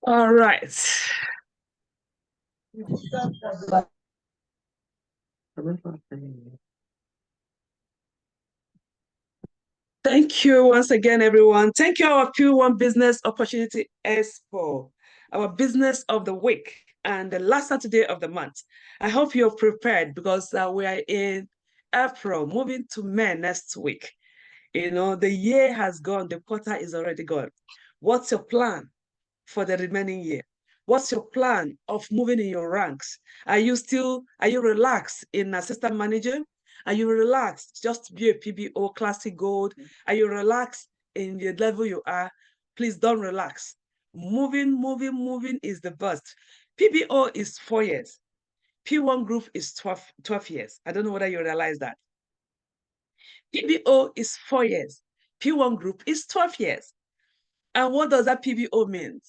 All right. Thank you once again, everyone. Thank you, our Q1 Business Opportunity Expo, our business of the week and the last Saturday of the month. I hope you're prepared because we are in April, moving to May next week. You know, the year has gone, the quarter is already gone. What's your plan for the remaining year? What's your plan of moving in your ranks? Are you relaxed in assistant manager? Are you relaxed just to be a PBO classic gold? Are you relaxed in the level you are? Please don't relax. Moving is the best. PBO is 4 years. P1 group is 12 years. I don't know whether you realize that. PBO is 4 years. P1 group is 12 years. And what does that PBO mean?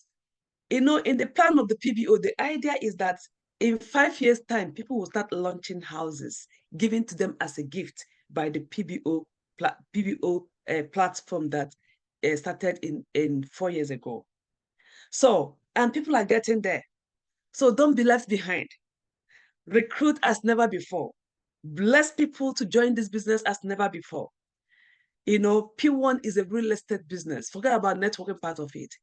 You know, in the plan of the PBO, the idea is that in 5 years' time, people will start launching houses given to them as a gift by the PBO platform that started in 4 years ago. So, and people are getting there. So don't be left behind. Recruit as never before. Bless people to join this business as never before. You know, P1 is a real estate business. Forget about networking part of it.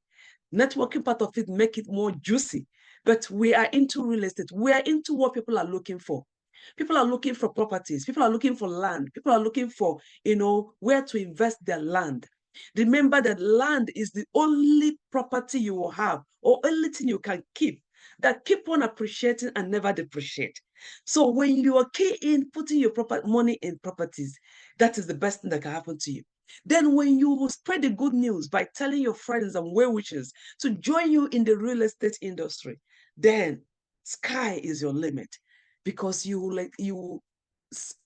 Networking part of it make it more juicy. But we are into real estate. We are into what people are looking for. People are looking for properties. People are looking for land. People are looking for, you know, where to invest their land. Remember that land is the only property you will have or only thing you can keep that keep on appreciating and never depreciate. So when you are key in putting your money in properties, that is the best thing that can happen to you. Then when you spread the good news by telling your friends and well-wishers to join you in the real estate industry, then sky is your limit because you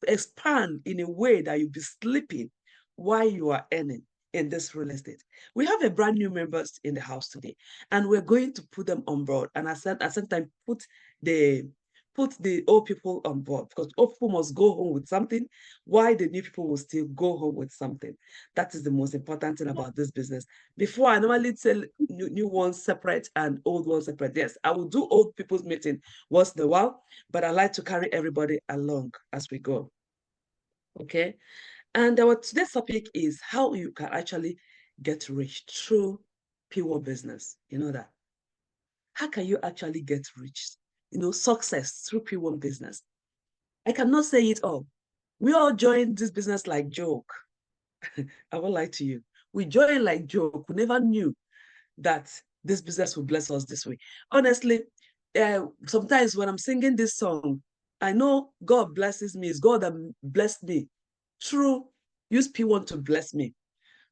expand in a way that you'll be sleeping while you are earning in this real estate. We have a brand new members in the house today, and we're going to put them on board. And at the same time, put the old people on board because old people must go home with something, while the new people will still go home with something. That is the most important thing about this business. Before, I normally tell new ones separate and old ones separate. Yes, I will do old people's meeting once in a while, but I like to carry everybody along as we go. Okay. And our today's topic is how you can actually get rich through pure business. You know that. How can you actually get rich? You know, success through pure business. I cannot say it all. We all joined this business like joke. I won't lie to you. We joined like joke. We never knew that this business would bless us this way. Honestly, sometimes when I'm singing this song, I know God blesses me. It's God that blessed me through use P1 to bless me.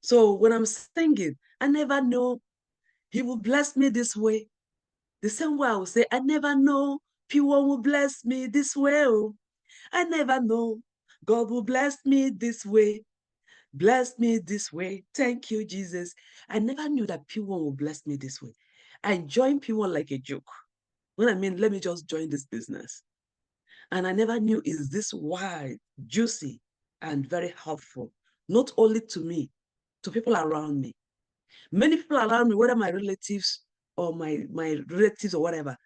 So when I'm singing, I never know He will bless me this way. The same way I will say, I never know P1 will bless me this way. Oh. I never know God will bless me this way. Bless me this way. Thank you, Jesus. I never knew that P1 will bless me this way. I joined P1 like a joke. When I mean, let me just join this business. And I never knew is this wide, juicy, and very helpful, not only to me, to people around me. Many people around me, whether my relatives or my relatives or whatever,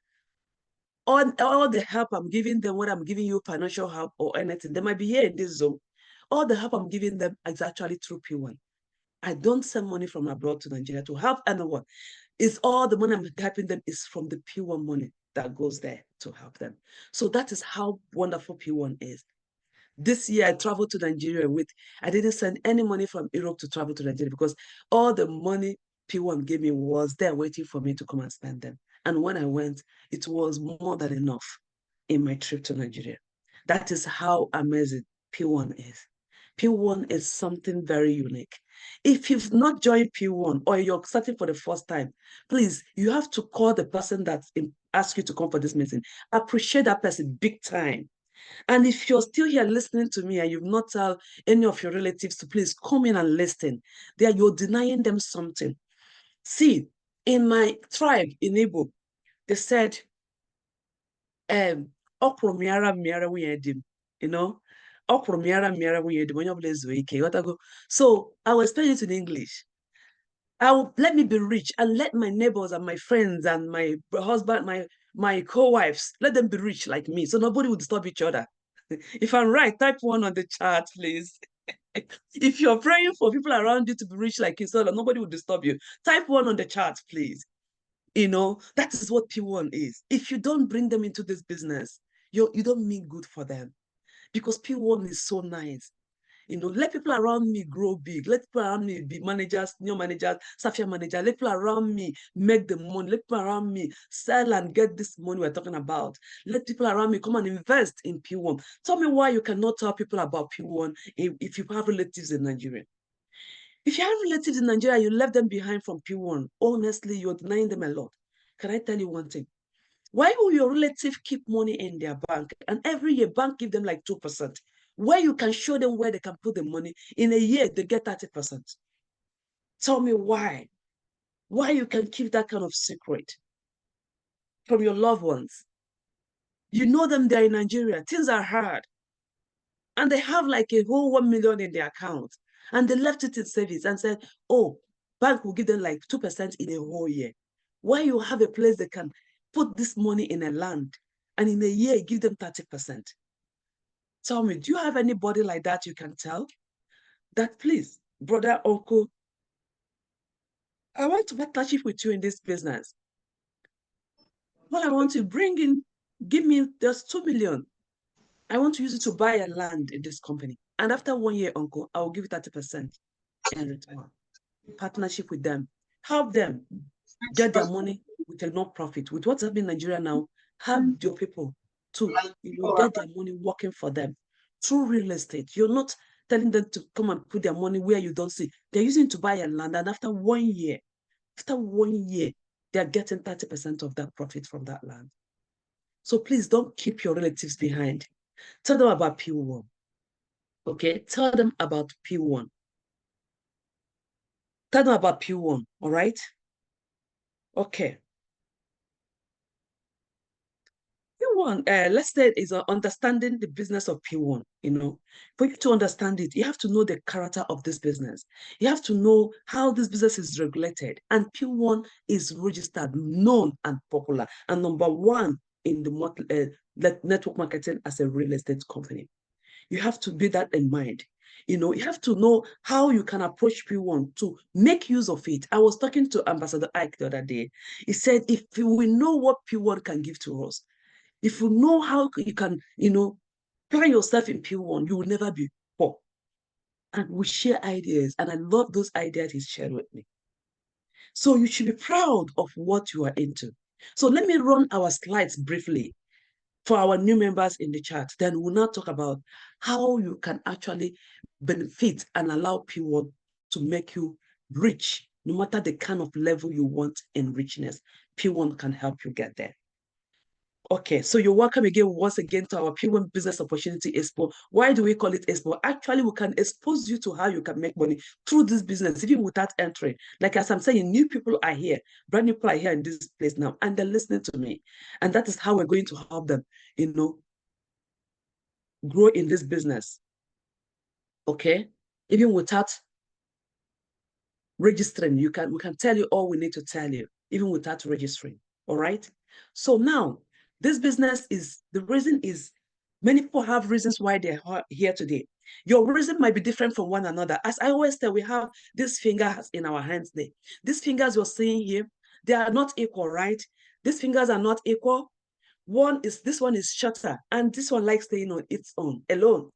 all the help I'm giving them, whether I'm giving you financial help or anything, they might be here in this zone. All the help I'm giving them is actually through P1. I don't send money from abroad to Nigeria to help anyone. It's all the money I'm helping them is from the P1 money that goes there to help them. So that is how wonderful P1 is. This year I traveled to Nigeria I didn't send any money from Europe to travel to Nigeria because all the money P1 gave me was there waiting for me to come and spend them. And when I went, it was more than enough in my trip to Nigeria. That is how amazing P1 is. P1 is something very unique. If you've not joined P1 or you're starting for the first time, please, you have to call the person that asked you to come for this meeting. Appreciate that person big time. And if you're still here listening to me and you've not told any of your relatives to please come in and listen, you're denying them something. See, in my tribe in Igbo, they said, you know, so I will explain it in English. Let me be rich and let my neighbors and my friends and my husband, my co-wives, let them be rich like me. So nobody will disturb each other. If I'm right, type 1 on the chat, please. If you're praying for people around you to be rich like you, so that nobody will disturb you, type 1 on the chat, please. That is what P1 is. If you don't bring them into this business, you don't mean good for them, because P1 is so nice. Let people around me grow big. Let people around me be managers, new managers, Safia manager. Let people around me make the money. Let people around me sell and get this money we're talking about. Let people around me come and invest in P1. Tell me why you cannot tell people about P1 if you have relatives in Nigeria. If you have relatives in Nigeria, you left them behind from P1. Honestly, you're denying them a lot. Can I tell you one thing? Why will your relative keep money in their bank and every year bank give them like 2%? Where you can show them where they can put the money, in a year they get 30%. Tell me why. Why you can keep that kind of secret from your loved ones? You know them, they're in Nigeria. Things are hard. And they have like a whole 1 million in their account. And they left it in savings and said, oh, bank will give them like 2% in a whole year. Why you have a place they can put this money in a land and in a year give them 30%? Tell me, do you have anybody like that you can tell? That please, brother, uncle, I want to partnership with you in this business. What I want to bring in, give me just 2 million. I want to use it to buy a land in this company. And after 1 year, uncle, I will give you 30% in return. Partnership with them. Help them get their money with a non-profit. With what's happening in Nigeria now, have your people to get their money working for them through real estate. You're not telling them to come and put their money where you don't see. They're using to buy a land, and after 1 year, they're getting 30% of that profit from that land. So please don't keep your relatives behind. Tell them about P1. Okay? Tell them about P1. Tell them about P1, all right? Okay. P1, let's say, is understanding the business of P1. For you to understand it, you have to know the character of this business. You have to know how this business is regulated. And P1 is registered, known, and popular, and number 1 in the network marketing as a real estate company. You have to bear that in mind. You have to know how you can approach P1 to make use of it. I was talking to Ambassador Ike the other day. He said, if we know what P1 can give to us, if you know how you can, plan yourself in P1, you will never be poor. And we share ideas, and I love those ideas he's shared with me. So you should be proud of what you are into. So let me run our slides briefly for our new members in the chat. Then we'll now talk about how you can actually benefit and allow P1 to make you rich, no matter the kind of level you want in richness. P1 can help you get there. Okay, so you're welcome again, once again, to our P1 Business Opportunity Expo. Why do we call it Expo? Actually, we can expose you to how you can make money through this business, even without entering. Like as I'm saying, new people are here, brand new people are here in this place now, and they're listening to me. And that is how we're going to help them, grow in this business. Okay? Even without registering, we can tell you all we need to tell you, even without registering. All right? So now, this business the reason is, many people have reasons why they're here today. Your reason might be different from one another. As I always say, we have these fingers in our hands there. These fingers you're seeing here, they are not equal, right? These fingers are not equal. This one is shorter, and this one likes staying on its own, alone.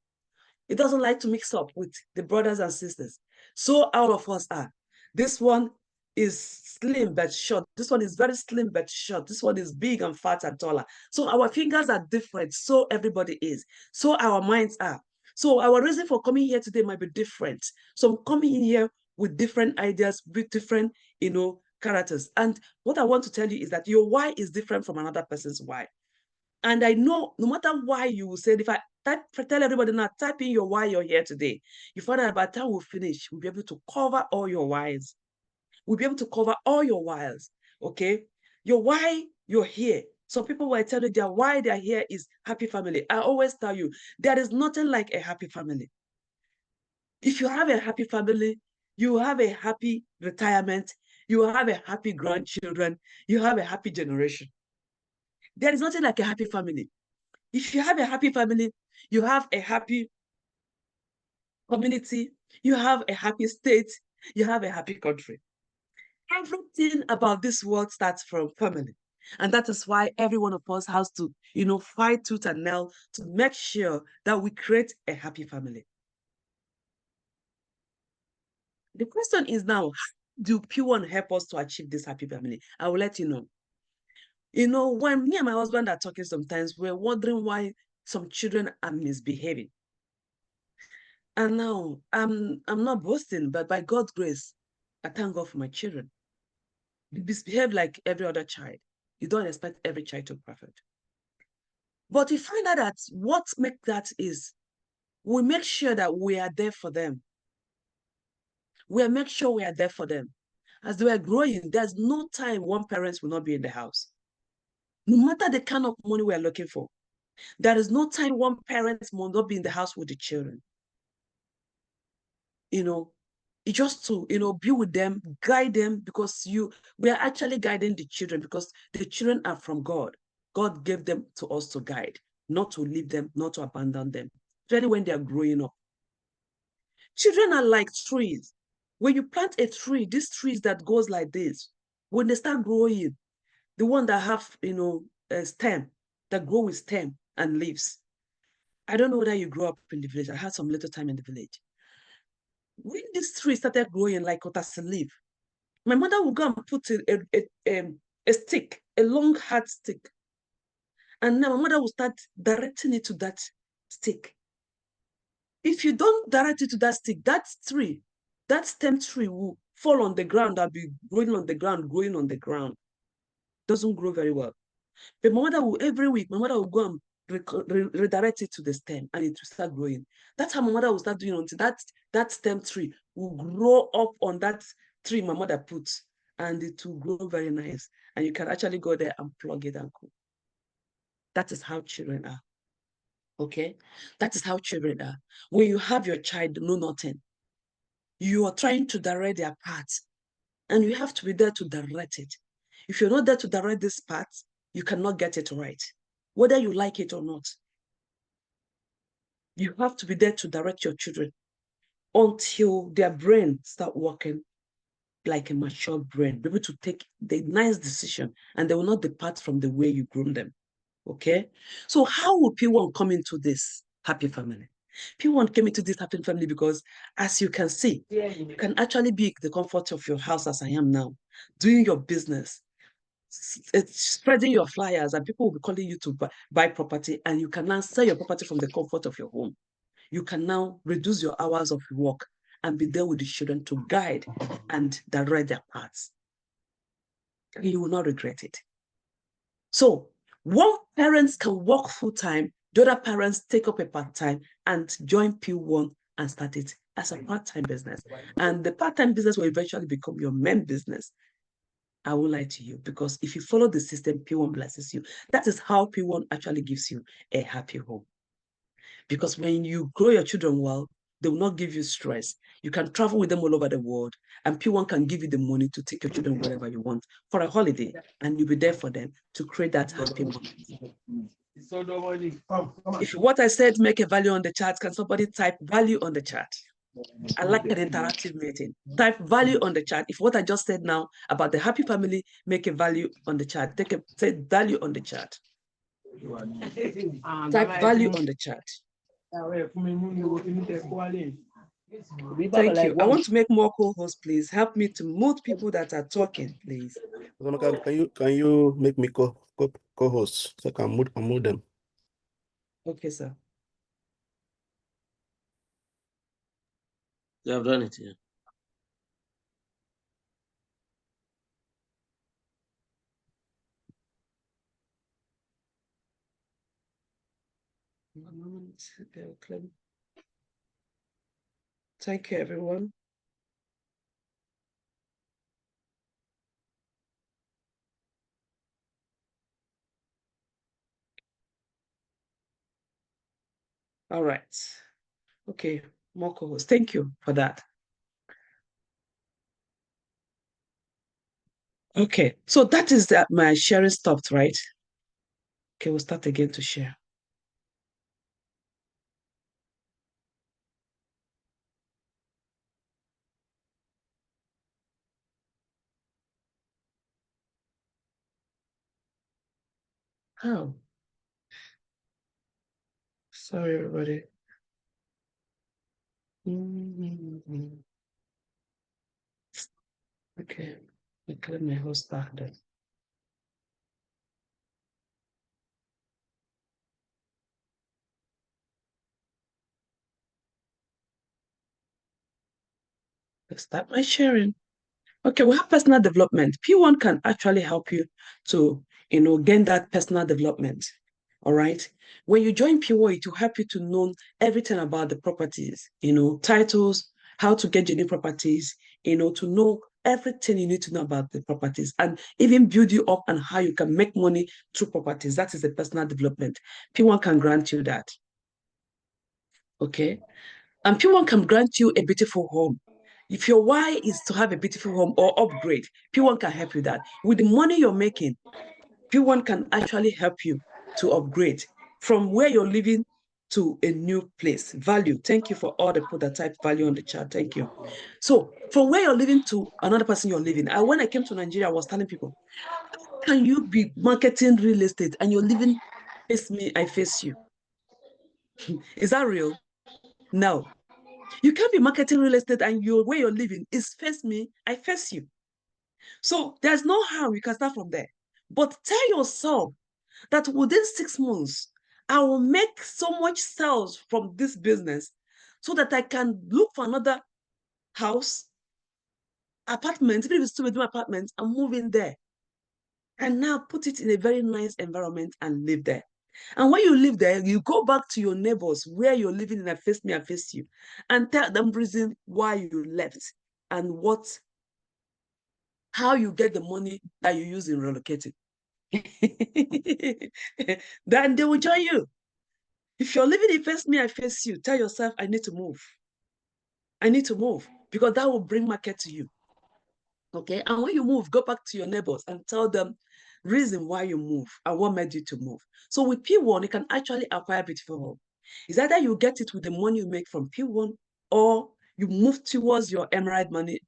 It doesn't like to mix up with the brothers and sisters. So all of us are. This one is slim but short. This one is very slim but short. This one is big and fat and taller. So our fingers are different. So everybody is. So our minds are. So our reason for coming here today might be different. So I'm coming in here with different ideas, with different, characters. And what I want to tell you is that your why is different from another person's why. And I know no matter why you will say, if I tell everybody now, type in your why you're here today, you find out by the time we finish, we'll be able to cover all your whys. We'll be able to cover all your whys, okay? Your why you're here. Some people will tell you their why they're here is happy family. I always tell you, there is nothing like a happy family. If you have a happy family, You have a happy retirement. You have a happy grandchildren. You have a happy generation. There is nothing like a happy family. If you have a happy family, you have a happy community, you have a happy state, you have a happy country. Everything about this world starts from family. And that is why every one of us has to, fight tooth and nail to make sure that we create a happy family. The question is now, how do P1 help us to achieve this happy family? I will let you know. When me and my husband are talking sometimes, we're wondering why some children are misbehaving. And now I'm not boasting, but by God's grace, I thank God for my children. They misbehave like every other child. You don't expect every child to be perfect. But we find out that what makes that is we make sure that we are there for them. We make sure we are there for them. As they were growing, there's no time one parent will not be in the house. No matter the kind of money we are looking for, there is no time one parent will not be in the house with the children. It's just to, be with them, guide them, because we are actually guiding the children, because the children are from God. God gave them to us to guide, not to leave them, not to abandon them, especially when they are growing up. Children are like trees. When you plant a tree, these trees that goes like this, when they start growing, the one that have, a stem, that grow with stem and leaves. I don't know whether you grew up in the village. I had some little time in the village. When this tree started growing like a leaf, my mother would go and put a stick, a long hard stick. And now my mother will start directing it to that stick. If you don't direct it to that stick, that stem tree will fall on the ground and be growing on the ground, growing on the ground. Doesn't grow very well. But every week, my mother will go and redirect it to the stem and it will start growing. That's how my mother will start doing until that stem tree will grow up on that tree my mother puts, and it will grow very nice. And you can actually go there and plug it and cook. That is how children are. Okay? That is how children are. When you have your child know nothing, you are trying to direct their path, and you have to be there to direct it. If you're not there to direct this path, you cannot get it right, whether you like it or not. You have to be there to direct your children until their brain start working like a mature brain, be able to take the nice decision, and they will not depart from the way you groom them. Okay? So how will P1 come into this happy family? P1 came into this happy family because, as you can see, you can actually be the comfort of your house as I am now, doing your business, spreading your flyers, and people will be calling you to buy property, and you can now sell your property from the comfort of your home. You can now reduce your hours of work and be there with the children to guide and direct their paths. You will not regret it. So one parent can work full-time, the other parents take up a part-time and join P1 and start it as a part-time business. And the part-time business will eventually become your main business. I won't lie to you, because if you follow the system, P1 blesses you. That is how P1 actually gives you a happy home. Because when you grow your children well, they will not give you stress. You can travel with them all over the world, and P1 can give you the money to take your children wherever you want for a holiday, and you'll be there for them to create that happy moment. If what I said make a value on the chat, can somebody type value on the chat? I like an interactive meeting. Type value on the chat. If what I just said now about the happy family make a value on the chat, say value on the chat. Type value on the chat. Thank you. I want to make more co-hosts, please. Help me to mute people that are talking, please. Can you make me co-host so I can mute them? Okay, sir. You have done it, yeah. Thank you, everyone. All right. Okay, more co-hosts. Thank you for that. Okay, so that is that my sharing stopped, right? Okay, we'll start again to share. Oh, sorry, everybody. Mm-hmm. Okay, I clear my whole stack then. Let's start my sharing. Okay, we have personal development. P1 can actually help you to, gain that personal development. All right. When you join P1, it will help you to know everything about the properties, titles, how to get your new properties, to know everything you need to know about the properties and even build you up and how you can make money through properties. That is a personal development. P1 can grant you that. Okay. And P1 can grant you a beautiful home. If your why is to have a beautiful home or upgrade, P1 can help you that. With the money you're making, P1 can actually help you to upgrade from where you're living to a new place. Value. Thank you for all the people that type value on the chat. Thank you. So from where you're living to another person you're living. When I came to Nigeria, I was telling people, can you be marketing real estate and you're living face me, I face you? Is that real? No. You can't be marketing real estate and where you're living is face me, I face you. So there's no harm. You can start from there. But tell yourself that within 6 months, I will make so much sales from this business so that I can look for another house, apartment, even if it's two-bedroom apartment, and move in there. And now put it in a very nice environment and live there. And when you live there, you go back to your neighbors where you're living in, I face me, I face you, and tell them reason why you left and how you get the money that you use in relocating. Then they will join you. If you're living in face me, I face you, tell yourself, I need to move. I need to move because that will bring market to you. Okay. And when you move, go back to your neighbors and tell them reason why you move and what made you to move. So with P1, you can actually acquire beautiful home. It's either you get it with the money you make from P1 or you move towards your emirate money,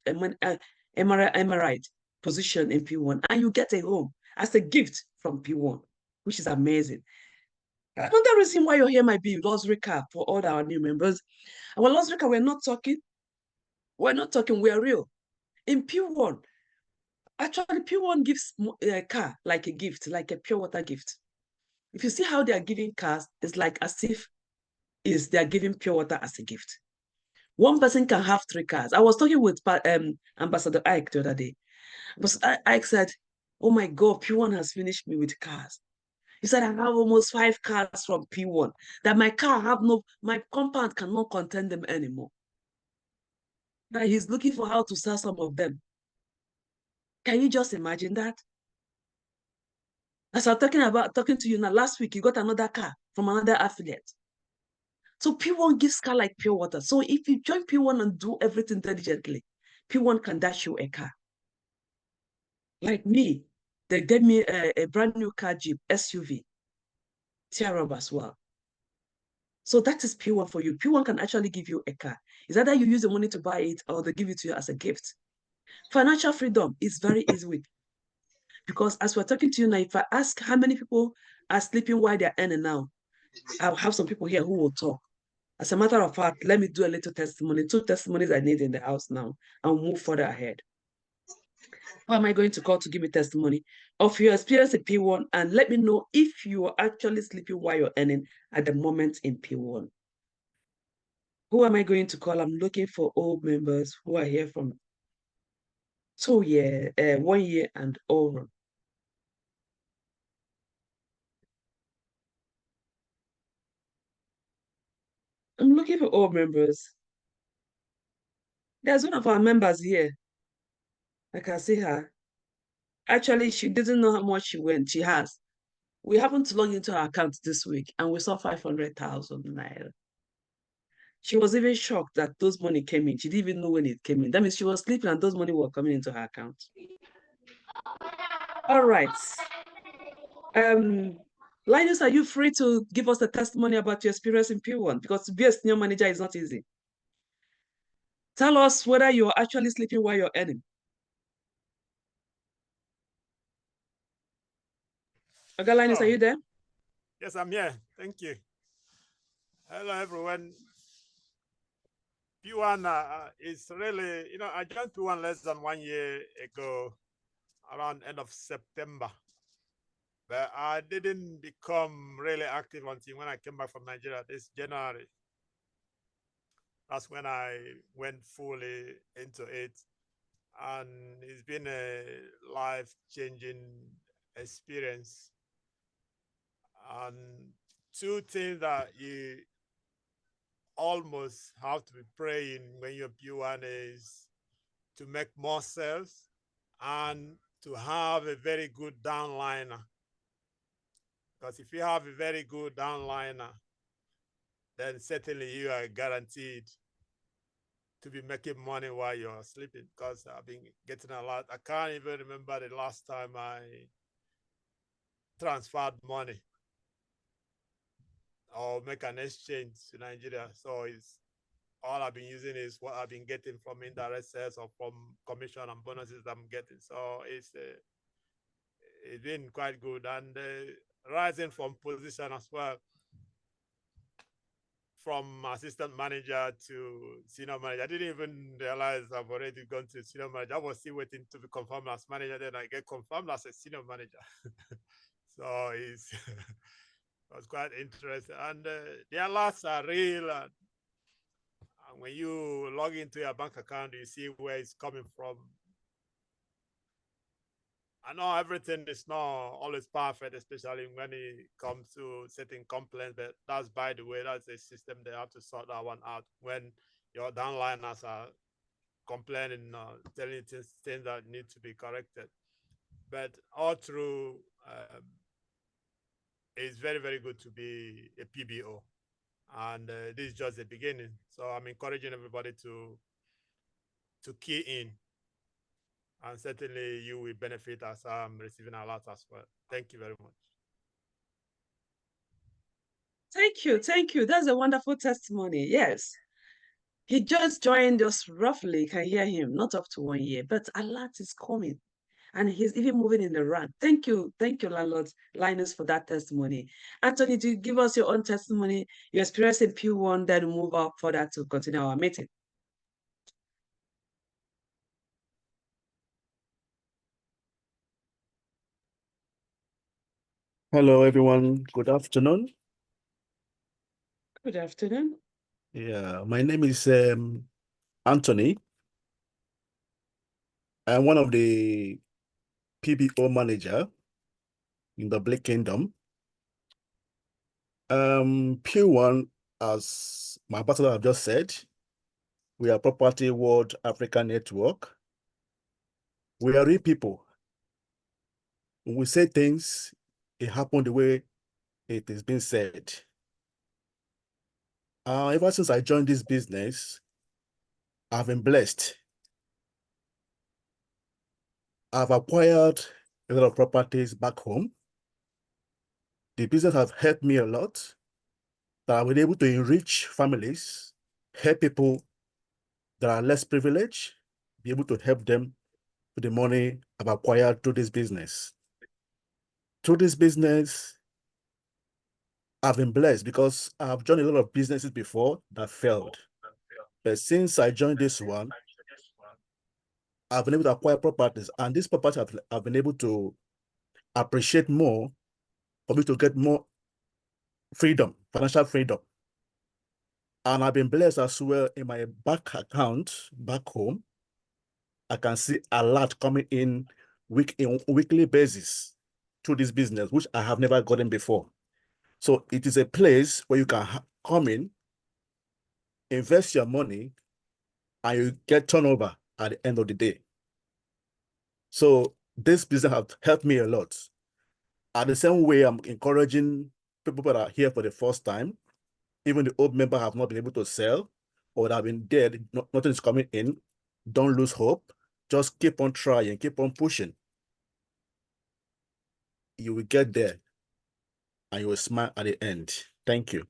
emirate position in P1 and you get a home as a gift from P1, which is amazing. Another reason why you're here might be luxury car for all our new members. Our luxury car, we're not talking, we're real. In P1, actually, P1 gives a car like a gift, like a pure water gift. If you see how they are giving cars, it's like as if they are giving pure water as a gift. One person can have 3 cars. I was talking with Ambassador Ike the other day. But Ike said, oh my God, P1 has finished me with cars. He said, I have almost 5 cars from P1. That my compound cannot contain them anymore. That he's looking for how to sell some of them. Can you just imagine that? As I'm talking to you now, last week you got another car from another affiliate. So P1 gives car like pure water. So if you join P1 and do everything diligently, P1 can dash you a car. Like me, they gave me a brand new car Jeep SUV, tear up as well. So that is P1 for you. P1 can actually give you a car. It's either you use the money to buy it or they give it to you as a gift. Financial freedom is very easy with, because as we're talking to you now, if I ask how many people are sleeping while they're earning now, I'll have some people here who will talk. As a matter of fact, let me do a little testimony. 2 testimonies I need in the house now and move further ahead. Who am I going to call to give me testimony of your experience in P1 and let me know if you are actually sleeping while you're earning at the moment in P1? Who am I going to call? I'm looking for old members who are here from 2 years, 1 year and over. I'm looking for old members. There's one of our members here. I can see her. Actually, she didn't know how much she went. She has. We happened to log into her account this week and we saw 500,000 naira. She was even shocked that those money came in. She didn't even know when it came in. That means she was sleeping and those money were coming into her account. All right. Linus, are you free to give us a testimony about your experience in P1? Because to be a senior manager is not easy. Tell us whether you're actually sleeping while you're earning. Okay, Linus, are Oh, you there? yes, I'm here. Thank you. Hello, everyone. P1 is really, I joined P1 less than 1 year ago, around end of September. But I didn't become really active until when I came back from Nigeria this January. That's when I went fully into it. And it's been a life-changing experience. And two things that you almost have to be praying when you're P1 is to make more sales and to have a very good downliner. Because if you have a very good downliner, then certainly you are guaranteed to be making money while you're sleeping. Because I've been getting a lot. I can't even remember the last time I transferred money or make an exchange to Nigeria. So it's all I've been using is what I've been getting from indirect sales or from commission and bonuses I'm getting. So it's been quite good, and rising from position as well, from assistant manager to senior manager. I didn't even realize I've already gone to senior manager. I was still waiting to be confirmed as manager. Then I get confirmed as a senior manager. So it's it was quite interesting, and the alerts are real. And when you log into your bank account, you see where it's coming from. I know everything is not always perfect, especially when it comes to setting complaints, but that's, by the way, that's a system they have to sort that one out when your downliners are complaining, telling you things that need to be corrected. But all through, it's very, very good to be a PBO. And this is just the beginning. So I'm encouraging everybody to key in, and certainly you will benefit as I'm receiving a lot as well. Thank you very much. Thank you. Thank you. That's a wonderful testimony. Yes. He just joined us roughly, you can hear him, not up to 1 year, but a lot is coming. And he's even moving in the rank. Thank you, landlord Linus, for that testimony. Anthony, to give us your own testimony, your experience in P1, then move up further to continue our meeting. Hello, everyone. Good afternoon. Good afternoon. Yeah, my name is Anthony. I'm one of the PBO manager in the Black Kingdom. P1, as my ambassador have just said, we are Property World Africa Network. We are real people. When we say things, it happens the way it is being said. Ever since I joined this business, I've been blessed. I've acquired a lot of properties back home. The business has helped me a lot. That I've been able to enrich families, help people that are less privileged, be able to help them with the money I've acquired through this business. Through this business, I've been blessed because I've joined a lot of businesses before that failed. But since I joined this one, I've been able to acquire properties, and this property I've been able to appreciate more for me to get more freedom, financial freedom. And I've been blessed as well in my bank account back home. I can see a lot coming in weekly basis through this business, which I have never gotten before. So it is a place where you can come in, invest your money, and you get turnover at the end of the day. So this business has helped me a lot. At the same way, I'm encouraging people that are here for the first time, even the old members have not been able to sell or have been dead, nothing is coming in. Don't lose hope. Just keep on trying, keep on pushing. you will get there and you will smile at the end. Thank you.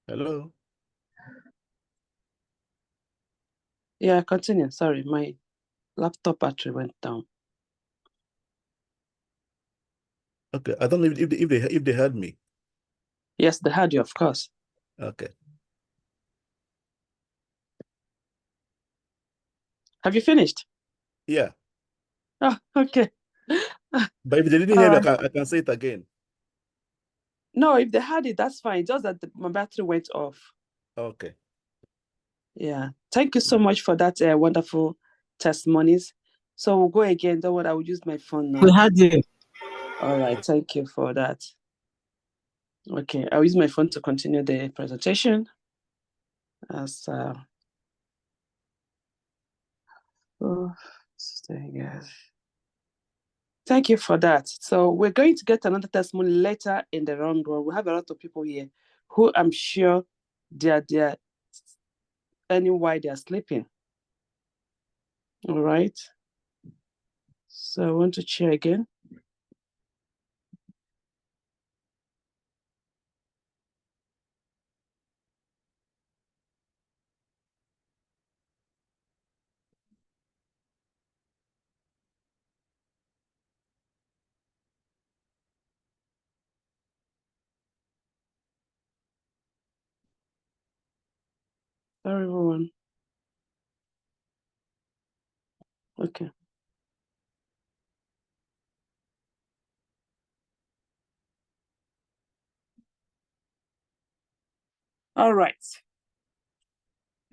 Hello. Yeah, continue. Sorry, my laptop battery went down. Okay, I don't know if they heard me. Yes, they heard you, of course. Okay. Have you finished? Yeah. Oh, okay. But if they didn't hear me, I can say it again. No, if they had it, that's fine. Just that my battery went off. Okay. Yeah. Thank you so much for that wonderful testimonies. So we'll go again. Don't worry, I will use my phone now. We had you. All right. Thank you for that. Okay. I'll use my phone to continue the presentation. As thank you for that. So we're going to get another testimony later in the long run. We have a lot of people here who I'm sure they're earning while they're sleeping. All right. So I want to share again. Sorry, everyone. Okay. All right.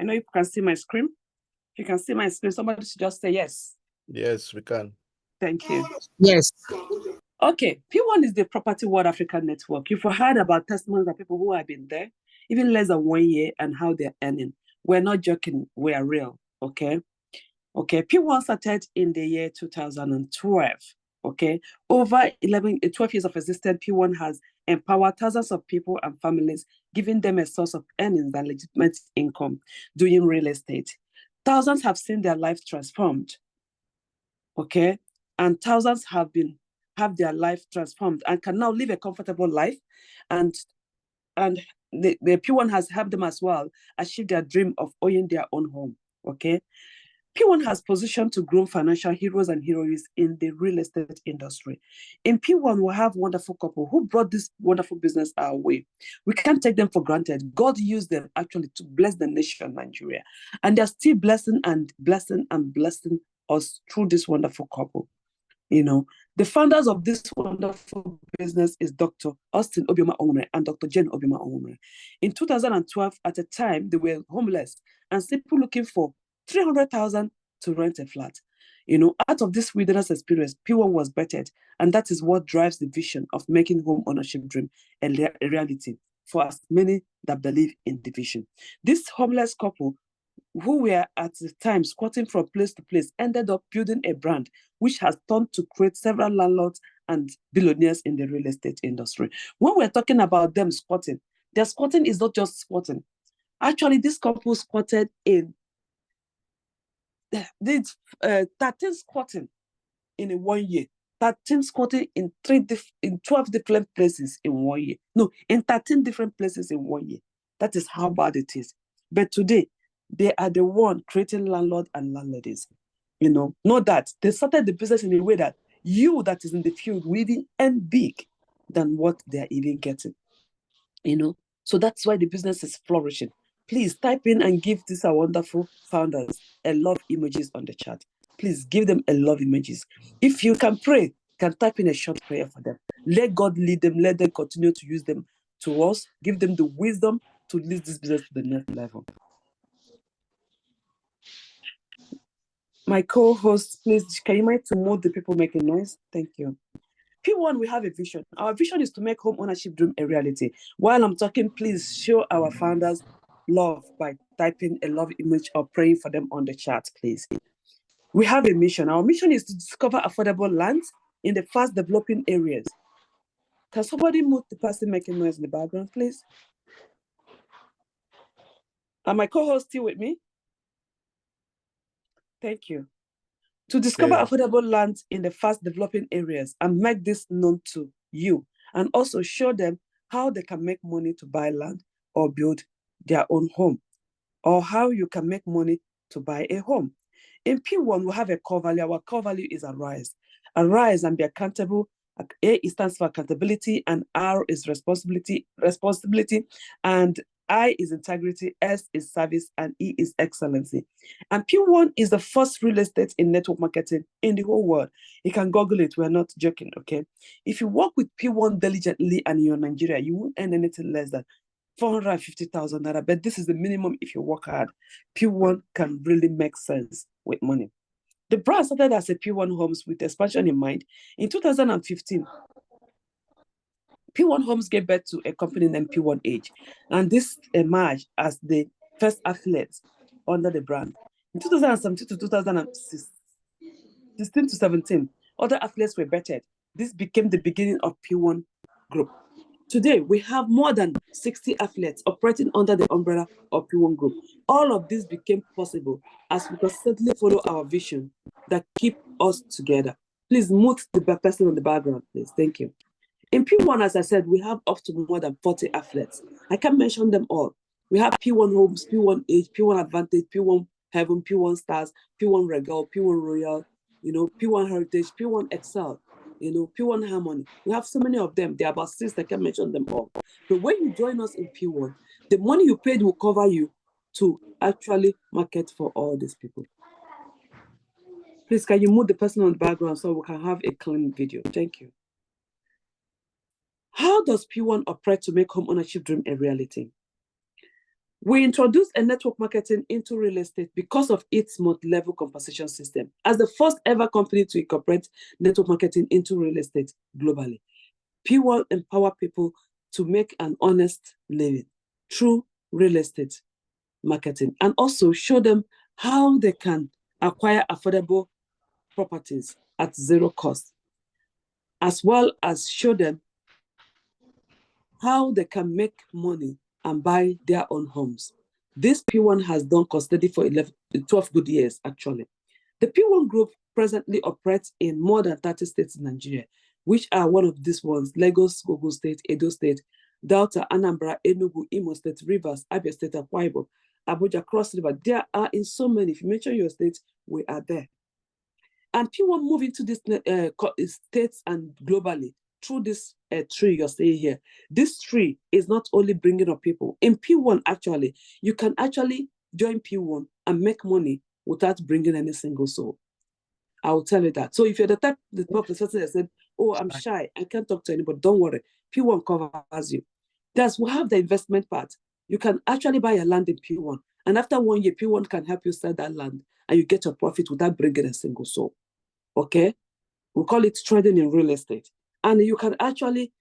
I know you can see my screen. If you can see my screen, somebody should just say yes. Yes, we can. Thank you. Yes. Okay. P1 is the Property World Africa Network. You've heard about testimonies of people who have been there, even less than 1 year, and how they're earning. We're not joking. We are real. Okay. Okay. P1 started in the year 2012. Okay. Over 12 years of existence, P1 has empowered thousands of people and families, giving them a source of earnings and legitimate income doing real estate. Thousands have seen their life transformed. Okay. And thousands have their life transformed and can now live a comfortable life. And the P1 has helped them as well achieve their dream of owning their own home. Okay. P1 has positioned to grow financial heroes and heroines in the real estate industry. In P1, we have wonderful couple who brought this wonderful business our way. We can't take them for granted. God used them actually to bless the nation, Nigeria. And they're still blessing us through this wonderful couple. You know, the founders of this wonderful business is Dr. Austin Obioma Onwumere and Dr. Jane Obioma Onwumere. In 2012, at a time, they were homeless and simply looking for 300,000 to rent a flat. You know, out of this wilderness experience, P1 was bettered, and that is what drives the vision of making home ownership dream a reality for as many that believe in the vision. This homeless couple, who were at the time squatting from place to place, ended up building a brand which has turned to create several landlords and billionaires in the real estate industry. When we're talking about them squatting, their squatting is not just squatting. Actually, this couple squatted in 13 squatting in 1 year. 13 squatting in 12 different places in 1 year. No, in 13 different places in 1 year. That is how bad it is. But today, they are the one creating landlord and landladies. You know, not that they started the business in a way that you that is in the field will even earn big than what they are even getting. You know, so that's why the business is flourishing. Please type in and give these our wonderful founders a love emojis on the chat. Please give them a love emojis. If you can pray, can type in a short prayer for them. Let God lead them. Let them continue to use them to us. Give them the wisdom to lead this business to the next level. My co-host, please, can you mind to move the people making noise? Thank you. P1, we have a vision. Our vision is to make home ownership dream a reality. While I'm talking, please show our founders love by typing a love image or praying for them on the chat, please. We have a mission. Our mission is to discover affordable lands in the fast developing areas. Can somebody mute the person making noise in the background, please? Are my co-hosts still with me? Thank you. To discover affordable lands in the fast developing areas and make this known to you, and also show them how they can make money to buy land or build their own home, or how you can make money to buy a home. In P1, we have a core value. Our core value is arise. Arise and be accountable. A stands for accountability, and R is responsibility, and I is integrity, S is service, and E is excellency. And P1 is the first real estate in network marketing in the whole world. You can Google it. We're not joking, okay? If you work with P1 diligently and you're in Nigeria, you won't earn anything less than 450,000 naira, but this is the minimum if you work hard. P1 can really make sense with money. The brand started as a P1 Homes with expansion in mind. In 2015, P1 Homes gave birth to a company named P1 Age, and this emerged as the first affiliate under the brand. In 2017 to 2016 to 17, other affiliates were bettered. This became the beginning of P1 Group. Today, we have more than 60 affiliates operating under the umbrella of P1 Group. All of this became possible as we constantly follow our vision that keep us together. Please mute the person on the background, please. Thank you. In P1, as I said, we have up to more than 40 affiliates. I can't mention them all. We have P1 Homes, P1 Age, P1 Advantage, P1 Heaven, P1 Stars, P1 Regal, P1 Royal, P1 Heritage, P1 Excel, P1 Harmony. We have so many of them. There are about 6, I can't mention them all. But when you join us in P1, the money you paid will cover you to actually market for all these people. Please, can you move the person on the background so we can have a clean video? Thank you. How does P1 operate to make home ownership dream a reality? We introduced a network marketing into real estate because of its multi-level compensation system. As the first ever company to incorporate network marketing into real estate globally, P1 empower people to make an honest living through real estate marketing, and also show them how they can acquire affordable properties at zero cost, as well as show them how they can make money and buy their own homes. This P1 has done custody for 12 good years, actually. The P1 Group presently operates in more than 30 states in Nigeria, which are one of these ones: Lagos, Ogun State, Edo State, Delta, Anambra, Enugu, Imo State, Rivers, Abia State, Akwa Ibom, Abuja, Cross River. There are in so many. If you mention your state, we are there. And P1 move into these states and globally through this tree you're seeing here. This tree is not only bringing up people. In P1, actually, you can actually join P1 and make money without bringing any single soul. I will tell you that. So if you're the type of person that said, oh, I'm shy, I can't talk to anybody, don't worry. P1 covers you. We have the investment part. You can actually buy a land in P1. And after 1 year, P1 can help you sell that land and you get your profit without bringing a single soul. Okay? We call it trading in real estate. And you can actually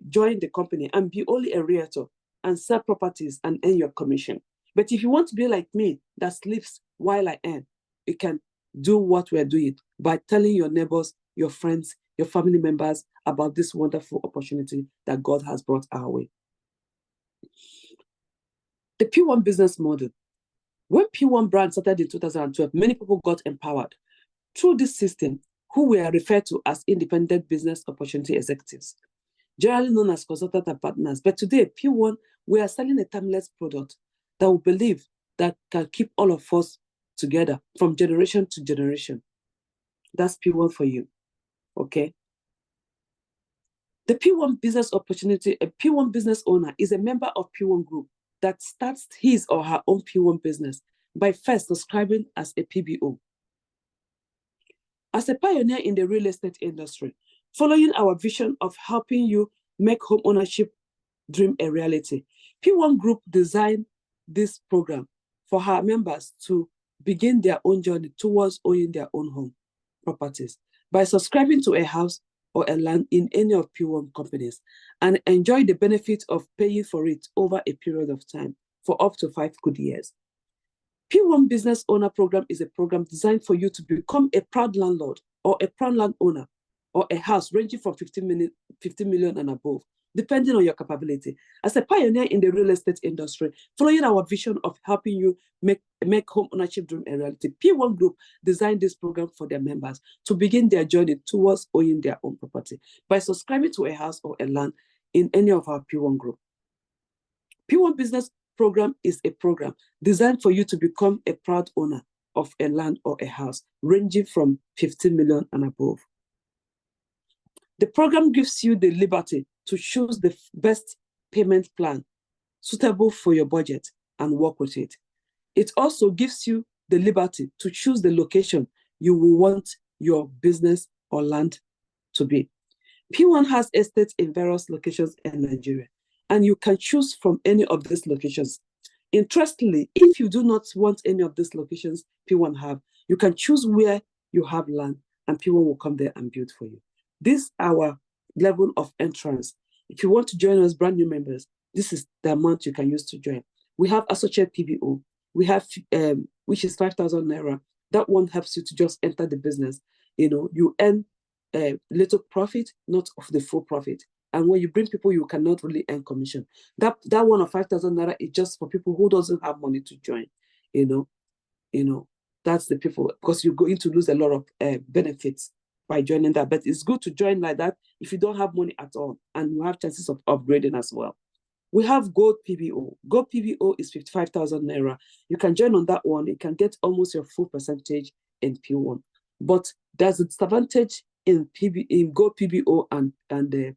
join the company and be only a realtor and sell properties and earn your commission. But if you want to be like me that sleeps while I earn, you can do what we're doing by telling your neighbors, your friends, your family members about this wonderful opportunity that God has brought our way. The P1 business model. When P1 brand started in 2012, many people got empowered through this system, who were referred to as independent business opportunity executives, generally known as consultants and partners. But today, P1, we are selling a timeless product that we believe that can keep all of us together from generation to generation. That's P1 for you, okay? The P1 business opportunity, a P1 business owner is a member of P1 Group that starts his or her own P1 business by first subscribing as a PBO. As a pioneer in the real estate industry, following our vision of helping you make home ownership dream a reality, P1 Group designed this program for her members to begin their own journey towards owning their own home properties by subscribing to a house or a land in any of P1 companies and enjoy the benefit of paying for it over a period of time for up to 5 good years. P1 Business Owner Program is a program designed for you to become a proud landlord or a proud landowner or a house ranging from 50 million and above, depending on your capability. As a pioneer in the real estate industry, following our vision of helping you make home ownership dream a reality, P1 Group designed this program for their members to begin their journey towards owning their own property by subscribing to a house or a land in any of our P1 Group. P1 Business Program is a program designed for you to become a proud owner of a land or a house ranging from 50 million and above. The program gives you the liberty to choose the best payment plan suitable for your budget and work with it. It also gives you the liberty to choose the location you will want your business or land to be. P1 has estates in various locations in Nigeria, and you can choose from any of these locations. Interestingly, if you do not want any of these locations P1 have, you can choose where you have land, and P1 will come there and build for you. This is our level of entrance. If you want to join us, brand new members, this is the amount you can use to join. We have associate PBO. We have, which is 5,000 naira. That one helps you to just enter the business. You know, you earn a little profit, not of the full profit. And when you bring people, you cannot really earn commission. That one of 5,000 naira is just for people who doesn't have money to join. You know, that's the people, because you're going to lose a lot of benefits by joining that. But it's good to join like that if you don't have money at all, and you have chances of upgrading as well. We have Gold PBO. Gold PBO is 55,000 naira. You can join on that one. You can get almost your full percentage in P1. But there's a disadvantage in Gold PBO and the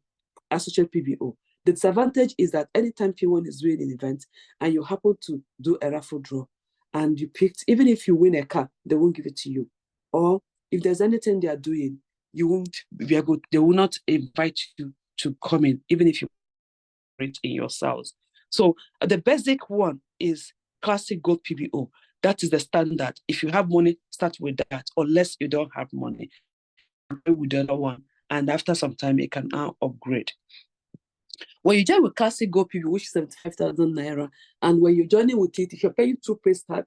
associate PBO. The disadvantage is that anytime P1 is doing an event and you happen to do a raffle draw and you picked, even if you win a car, they won't give it to you. Or if there's anything they are doing, you won't be able, they will not invite you to come in, even if you in your sales. So the basic one is classic Gold PBO. That is the standard. If you have money, start with that. Unless you don't have money, with the other one, and after some time you can now upgrade. When you join with classic Gold PBO, which is 75,000 naira, and when you're joining with it, if you're paying through Paystack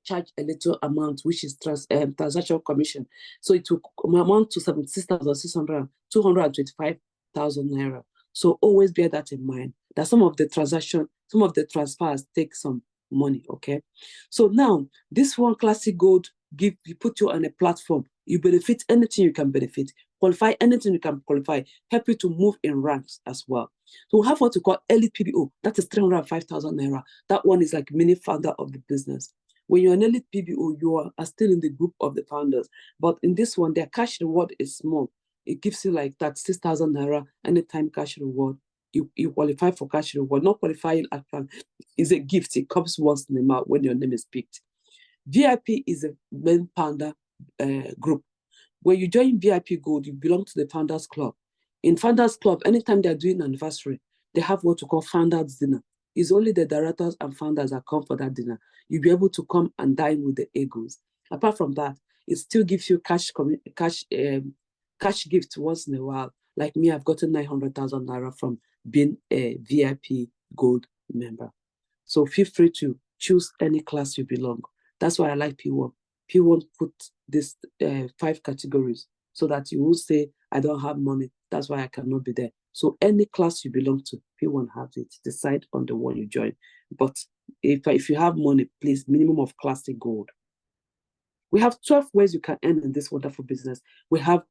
charge a little amount, which is transaction commission. So it will amount to 76,600, 225,000 naira. So always bear that in mind, that some of the transfers take some money, okay? So now, this one classic Gold, you put you on a platform, you benefit anything you can benefit, qualify anything you can qualify, help you to move in ranks as well. So we have what we call Elite PBO, that is 305,000 naira. That one is like mini founder of the business. When you're an Elite PBO, you are still in the group of the founders, but in this one, their cash reward is small. It gives you like that 6,000 naira anytime cash reward. You qualify for cash reward. Not qualifying is a gift. It comes once in a month when your name is picked. VIP is a main founder group. When you join VIP Gold, you belong to the Founders Club. In Founders Club, anytime they're doing an anniversary, they have what we call Founders Dinner. It's only the directors and founders that come for that dinner. You'll be able to come and dine with the egos. Apart from that, it still gives you cash gift once in a while. Like me, I've gotten 900,000 naira from being a VIP Gold member. So feel free to choose any class you belong. That's why I like P1. P1 put this 5 categories so that you will say, I don't have money, that's why I cannot be there. So any class you belong to, P1 has it. Decide on the one you join. But if you have money, please, minimum of classic Gold. We have 12 ways you can earn in this wonderful business. We have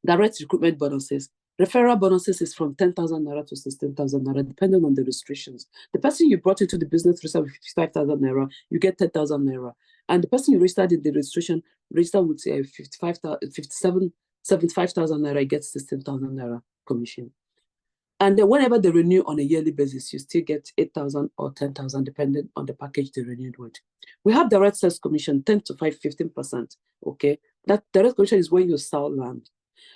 direct recruitment bonuses. Referral bonuses is from 10,000 naira to 16,000 naira, depending on the restrictions. The person you brought into the business registered with 55,000 naira, you get 10,000 naira. And the person you registered in the registration registered with 75,000 naira, you get 16,000 naira commission. And then whenever they renew on a yearly basis, you still get 8,000 or 10,000, depending on the package they renewed with. We have direct sales commission, 10 to 15%. Okay, that direct commission is when you sell land.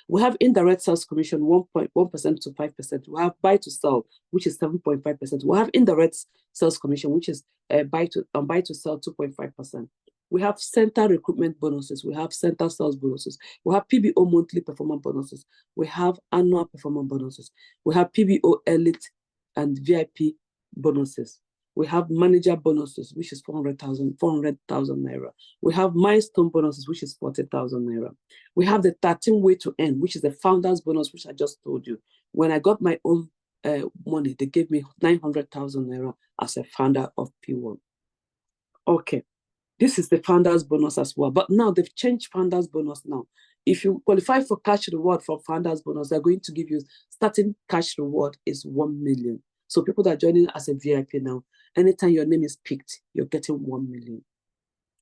We have indirect sales commission, 1.1% to 5%. We have buy to sell, which is 7.5%. We have indirect sales commission, which is buy to sell, 2.5%. We have center recruitment bonuses. We have center sales bonuses. We have PBO monthly performance bonuses. We have annual performance bonuses. We have PBO elite and VIP bonuses. We have manager bonuses, which is 400,000 naira. We have milestone bonuses, which is 40,000 naira. We have the 13 way to earn, which is the founder's bonus, which I just told you. When I got my own money, they gave me 900,000 naira as a founder of P1. Okay, this is the founder's bonus as well. But now they've changed founder's bonus now. If you qualify for cash reward from founder's bonus, they're going to give you starting cash reward is 1 million. So people that are joining as a VIP now, anytime your name is picked, you're getting 1 million.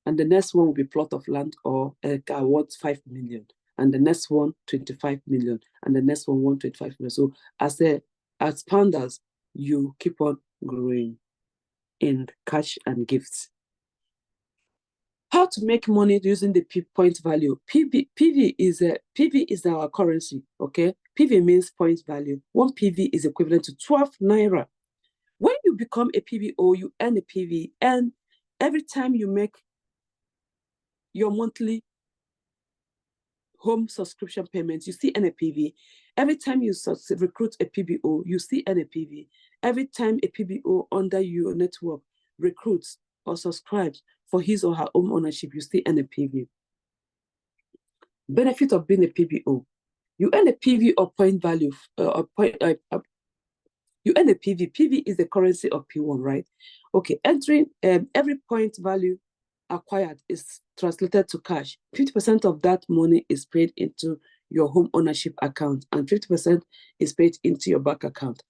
And the next one will be plot of land or a car worth 5 million. And the next one, 25 million. And the next one, 125 million. So as founders, you keep on growing in cash and gifts. How to make money using the point value. PV is our currency, okay? PV means point value. 1 PV is equivalent to 12 naira. When you become a PVO, you earn a PV, and every time you make your monthly home subscription payments, you see NAPV. Every time you recruit a PBO, you see NAPV. Every time a PBO under your network recruits or subscribes for his or her own ownership, you see NAPV. Benefit of being a PBO. You earn a PV or point value, you earn a PV. PV is the currency of P1, right? Okay, entering every point value acquired is translated to cash. 50% of that money is paid into your home ownership account and 50% is paid into your bank account.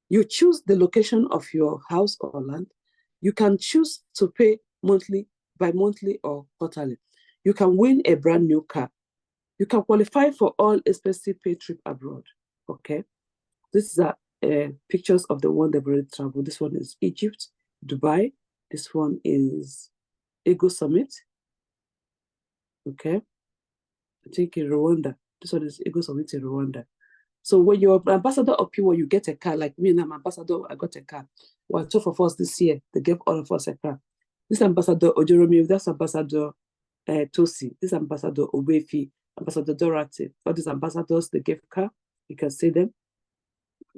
You choose the location of your house or land. You can choose to pay monthly, bi-monthly, or quarterly. You can win a brand new car. You can qualify for all expensive paid trip abroad, okay? This is pictures of the one they've already traveled. This one is Egypt, Dubai. This one is Ego Summit. Okay. I think in Rwanda. This one is Ego Summit in Rwanda. So when you're an ambassador of P1, you get a car. Like me and I'm ambassador, I got a car. Well, 12 of us this year, they gave all of us a car. This ambassador Ojoromi, that's ambassador Tosi, this ambassador Obefi, ambassador Dorothy. All these ambassadors, they gave car. You can see them.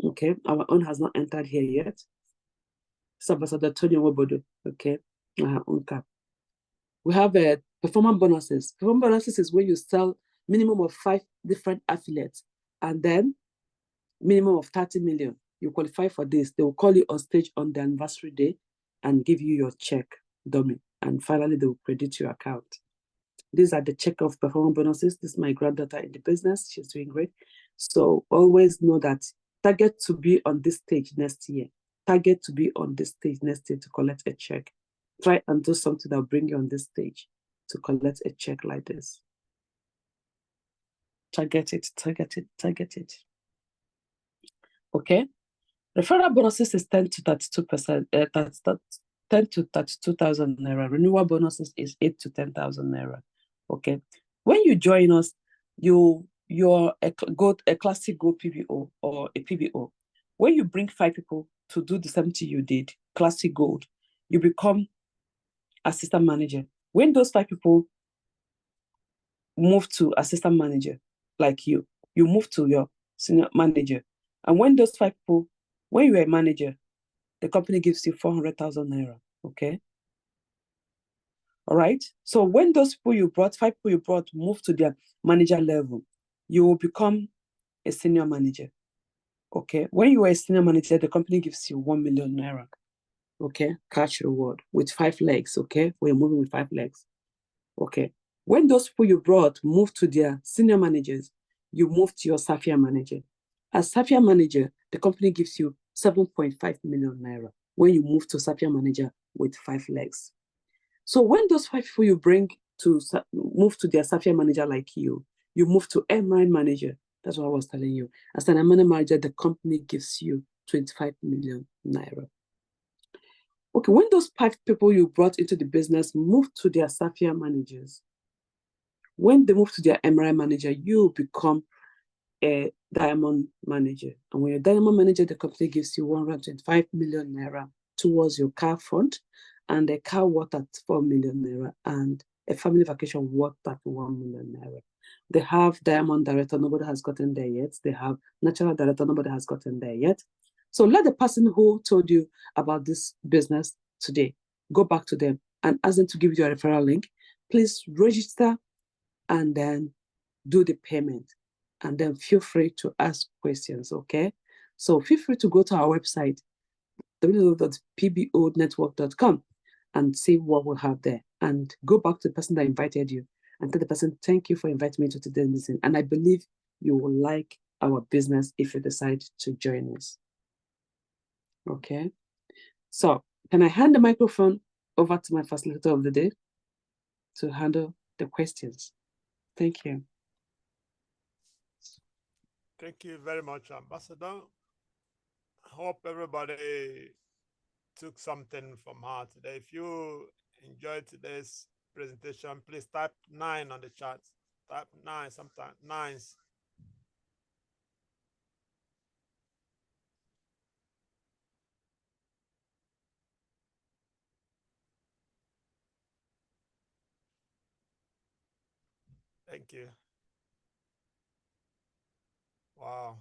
Okay, our own has not entered here yet. It's ambassador Tony Wobodo. Okay, our own car. We have performance bonuses. Performance bonuses is when you sell minimum of 5 different affiliates and then minimum of 30 million. You qualify for this. They will call you on stage on the anniversary day and give you your check, dummy. And finally, they will credit your account. These are the check of performance bonuses. This is my granddaughter in the business. She's doing great. So always know that target to be on this stage next year. Target to be on this stage next year to collect a check. Try and do something that will bring you on this stage to collect a check like this. Target it, target it, target it. Okay. Referral bonuses is 10 to 32%, 10 to 32,000 naira. Renewal bonuses is 8 to 10,000 naira. Okay. When you join us, you're a classic Go PBO or a PBO. When you bring 5 people to do the same thing you did, classic gold, you become assistant manager. When those 5 people move to assistant manager, like you move to your senior manager. And when those 5 people, when you're a manager, the company gives you 400,000 naira, okay? All right? So when those people you brought, 5 people you brought, move to their manager level, you will become a senior manager, okay? When you are a senior manager, the company gives you 1 million naira, okay? Cash reward with 5 legs, okay? We're moving with 5 legs, okay? When those people you brought move to their senior managers, you move to your Safia manager. As Safia manager, the company gives you 7.5 million naira when you move to Safia manager with 5 legs. So when those 5 people you bring to move to their Safia manager like you move to MRI manager. That's what I was telling you. As an MRI manager, the company gives you 25 million naira. Okay, when those 5 people you brought into the business move to their Safia managers, when they move to their MRI manager, you become a diamond manager. And when you're a diamond manager, the company gives you 125 million naira towards your car fund and a car worth at 4 million naira and a family vacation worth at 1 million naira. They have diamond director, nobody has gotten there yet. They have natural director, nobody has gotten there yet. So let the person who told you about this business today. Go back to them and ask them to give you a referral link. Please register and then do the payment. And then feel free to ask questions, okay? So feel free to go to our website, www.pbonetwork.com, and see what we have there. And go back to the person that invited you and tell the person, thank you for inviting me to today's meeting. And I believe you will like our business if you decide to join us. Okay? So can I hand the microphone over to my facilitator of the day to handle the questions? Thank you. Thank you very much, Ambassador. I hope everybody took something from her today. If you enjoyed today's presentation, please type 9 on the chat. Type 9 sometimes, 9s. Thank you. Wow.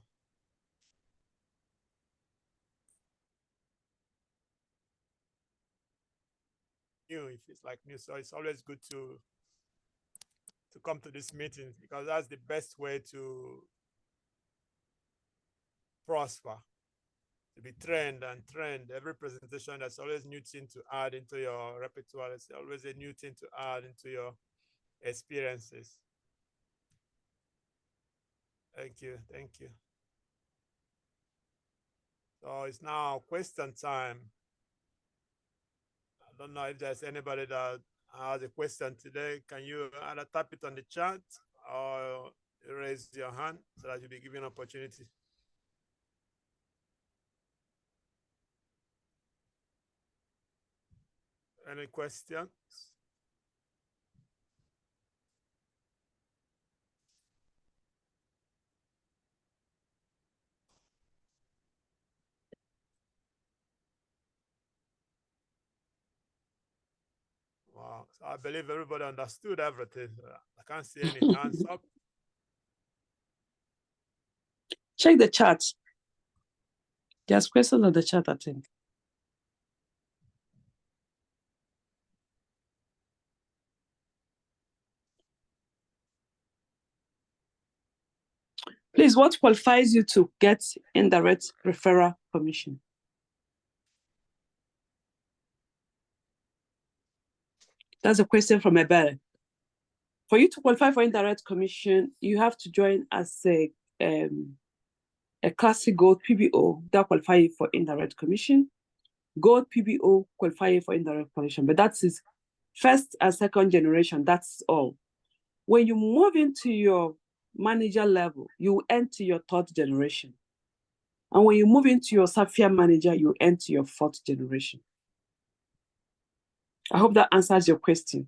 New, if it's like new, so it's always good to come to this meeting because that's the best way to prosper, to be trained and trained. Every presentation, there's always new thing to add into your repertoire. There's always a new thing to add into your experiences. Thank you. Thank you. So it's now question time. I don't know if there's anybody that has a question today. Can you either type it on the chat or raise your hand so that you'll be given opportunity? Any questions? Wow, so I believe everybody understood everything. I can't see any hands up. Check the chat. There's questions on the chat, I think. Please, what qualifies you to get indirect referral commission? That's a question from Ebere. For you to qualify for indirect commission, you have to join as a classic gold PBO that qualify you for indirect commission. Gold PBO qualify you for indirect commission, but that's his first and second generation, that's all. When you move into your manager level, you enter your third generation. And when you move into your Sapphire manager, you enter your fourth generation. I hope that answers your question.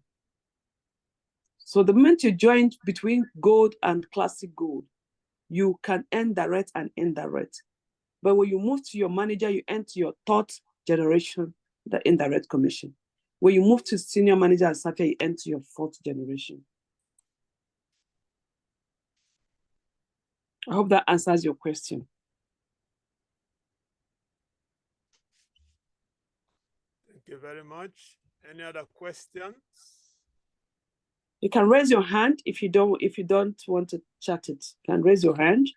So the moment you join between gold and classic gold, you can earn direct and indirect. But when you move to your manager, you enter your third generation, the indirect commission. When you move to senior manager and Sapphire, you enter your fourth generation. I hope that answers your question. Thank you very much. Any other questions? You can raise your hand if you don't want to chat it. You can raise your hand.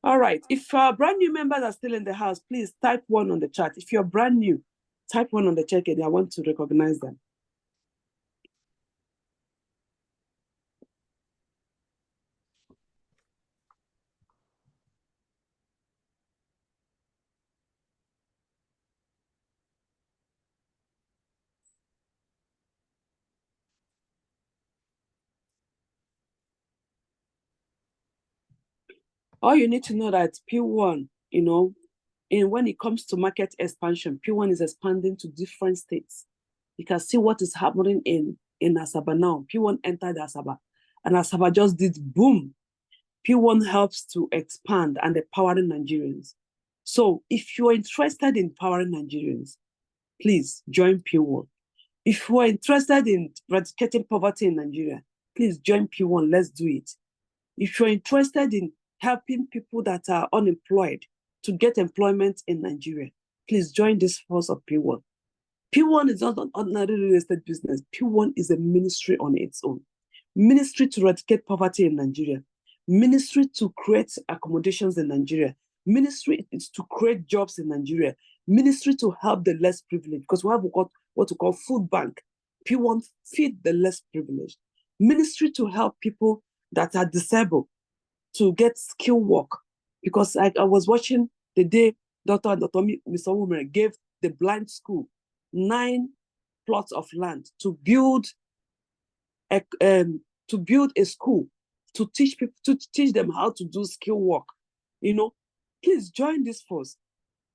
All right, if brand new members are still in the house, please type 1 on the chat. If you're brand new, type 1 on the chat and I want to recognize them. All you need to know that P1, when it comes to market expansion, P1 is expanding to different states. You can see what is happening in Asaba now. P1 entered Asaba, and Asaba just did boom. P1 helps to expand and empowering Nigerians. So if you're interested in empowering Nigerians, please join P1. If you are interested in eradicating poverty in Nigeria, please join P1. Let's do it. If you're interested in helping people that are unemployed to get employment in Nigeria, please join this force of P1. P1 is not an ordinary real estate business. P1 is a ministry on its own. Ministry to eradicate poverty in Nigeria. Ministry to create accommodations in Nigeria. Ministry is to create jobs in Nigeria. Ministry to help the less privileged, because we have what we call food bank. P1 feed the less privileged. Ministry to help people that are disabled to get skill work, because I was watching the day Dr. Mr. Womer gave the blind school 9 plots of land to build a school to teach people, to teach them how to do skill work. You know, please join this force.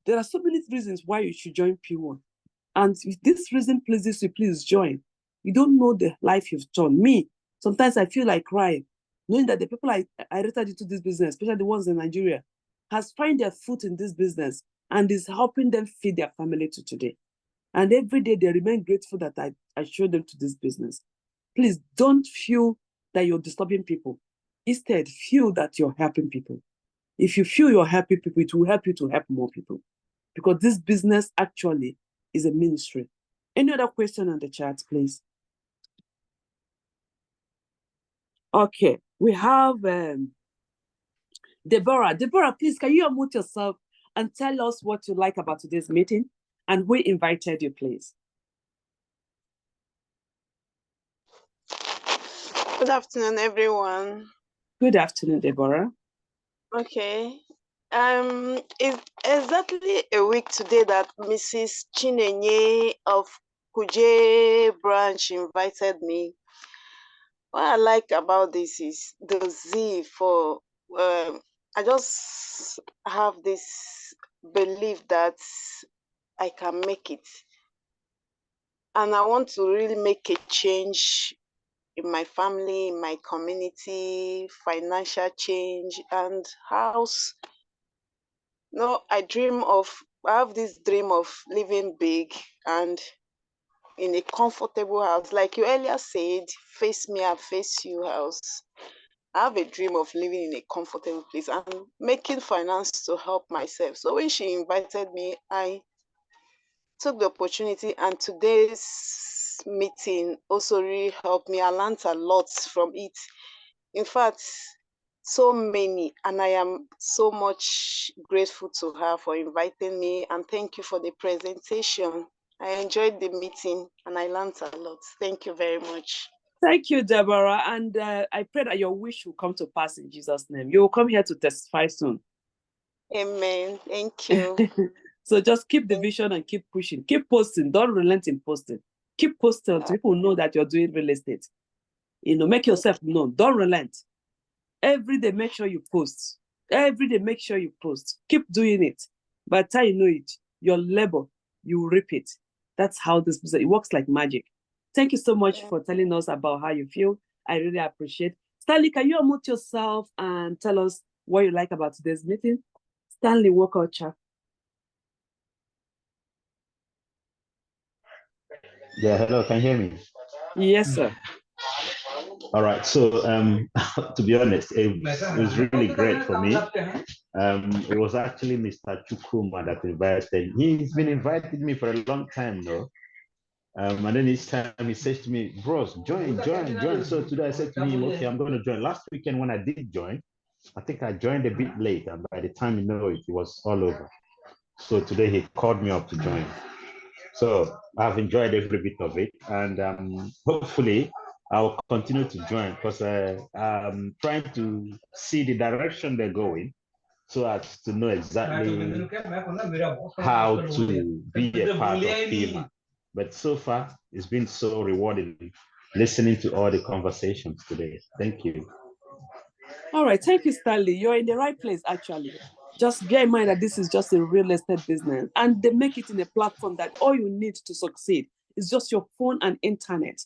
There are so many reasons why you should join P1. And if this reason pleases you, please join. You don't know the life you've turned. Me, sometimes I feel like crying, knowing that the people I rated into this business, especially the ones in Nigeria, has found their foot in this business and is helping them feed their family to today. And every day they remain grateful that I showed them to this business. Please don't feel that you're disturbing people. Instead, feel that you're helping people. If you feel you're helping people, it will help you to help more people. Because this business actually is a ministry. Any other question on the chat, please? Okay, we have Deborah. Deborah, please, can you unmute yourself and tell us what you like about today's meeting and we invited you, please? Good afternoon, everyone. Good afternoon, Deborah. Okay. It's exactly a week today that Mrs. Chinenye of Kuje branch invited me. What I like about this is the zeal for, I just have this belief that I can make it. And I want to really make a change in my family, in my community, financial change, and house. No, I have this dream of living big and in a comfortable house. Like you earlier said, face me, I face you house. I have a dream of living in a comfortable place and making finance to help myself. So when she invited me, I took the opportunity, and today's meeting also really helped me. I learned a lot from it. In fact, so many, and I am so much grateful to her for inviting me, and thank you for the presentation. I enjoyed the meeting and I learned a lot. Thank you very much. Thank you, Deborah. And I pray that your wish will come to pass in Jesus' name. You will come here to testify soon. Amen. Thank you. So just keep the vision and keep pushing. Keep posting. Don't relent in posting. Keep posting so people know that you're doing real estate. You know, make yourself known. Don't relent. Every day, make sure you post. Every day, make sure you post. Keep doing it. By the time you know it, your labor, you reap it. That's how this business, it works like magic. Thank you so much for telling us about how you feel. I really appreciate. Stanley, can you unmute yourself and tell us what you like about today's meeting? Stanley Walker, chap. Yeah, hello, can you hear me? Yes, sir. All right, so to be honest, it was really great for me. It was actually Mr. Chukuma that invited. He's been inviting me for a long time though. And then each time he says to me, bros, join. So today I said to him, okay, I'm going to join. Last weekend when I did join, I think I joined a bit late, and by the time you know it, it was all over. So today he called me up to join. So I've enjoyed every bit of it, and hopefully I'll continue to join because I'm trying to see the direction they're going so as to know exactly how to be a part of FEMA. But so far, it's been so rewarding listening to all the conversations today. Thank you. All right, thank you, Stanley. You're in the right place, actually. Just bear in mind that this is just a real estate business, and they make it in a platform that all you need to succeed is just your phone and internet.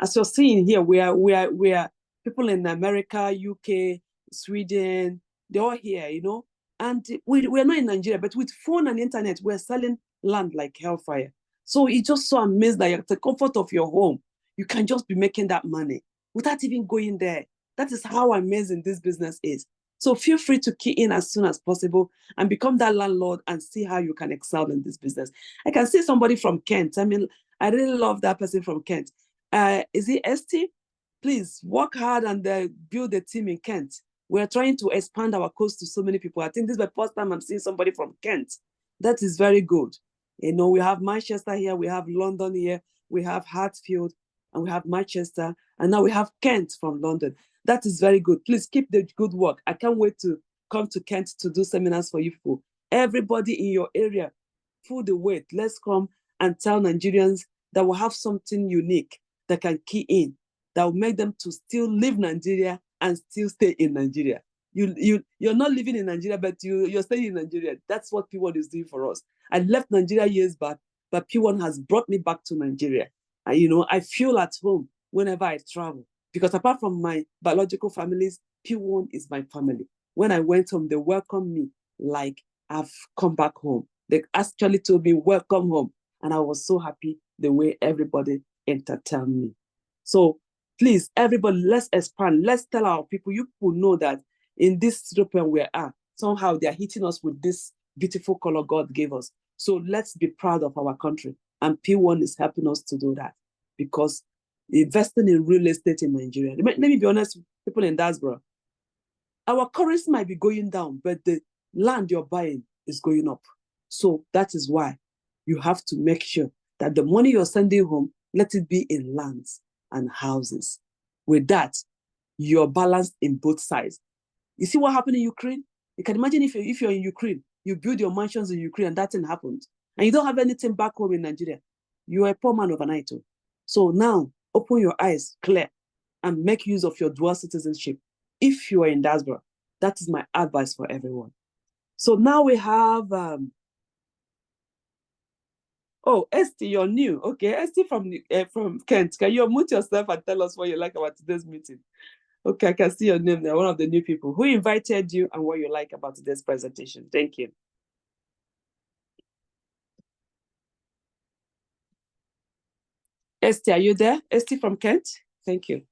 As you're seeing here, we are people in America, UK, Sweden, they're all here, you know. And we're not in Nigeria, but with phone and internet, we're selling land like hellfire. So it's just so amazed that at the comfort of your home, you can just be making that money without even going there. That is how amazing this business is. So feel free to key in as soon as possible and become that landlord and see how you can excel in this business. I can see somebody from Kent. I mean, I really love that person from Kent. Is it ST? Please work hard and build a team in Kent. We're trying to expand our coast to so many people. I think this is the first time I'm seeing somebody from Kent. That is very good. You know, we have Manchester here, we have London here, we have Hartfield, and we have Manchester, and now we have Kent from London. That is very good. Please keep the good work. I can't wait to come to Kent to do seminars for you people. Everybody in your area, pull the weight. Let's come and tell Nigerians that we have something unique that can key in, that will make them to still leave Nigeria and still stay in Nigeria. You're not living in Nigeria, but you're staying in Nigeria. That's what P1 is doing for us. I left Nigeria years back, but P1 has brought me back to Nigeria. And, you know, I feel at home whenever I travel, because apart from my biological families, P1 is my family. When I went home, they welcomed me like I've come back home. They actually told me, welcome home. And I was so happy the way everybody entertained me. So please, everybody, let's expand. Let's tell our people, you people know that in this European we are, somehow they are hitting us with this beautiful color God gave us. So let's be proud of our country. And P1 is helping us to do that, because investing in real estate in Nigeria, let me be honest with people in diaspora, our currency might be going down, but the land you're buying is going up. So that is why you have to make sure that the money you're sending home, let it be in lands and houses. With that, you're balanced in both sides. You see what happened in Ukraine? You can imagine if you're in Ukraine, you build your mansions in Ukraine and that thing happened, and you don't have anything back home in Nigeria. You are a poor man overnight. So now, open your eyes clear and make use of your dual citizenship. If you are in diaspora, that is my advice for everyone. So now we have, oh, Esty, you're new. Okay, Esty from Kent. Can you unmute yourself and tell us what you like about today's meeting? Okay, I can see your name there, one of the new people. Who invited you and what you like about today's presentation? Thank you. Esty, are you there? Esty from Kent? Thank you.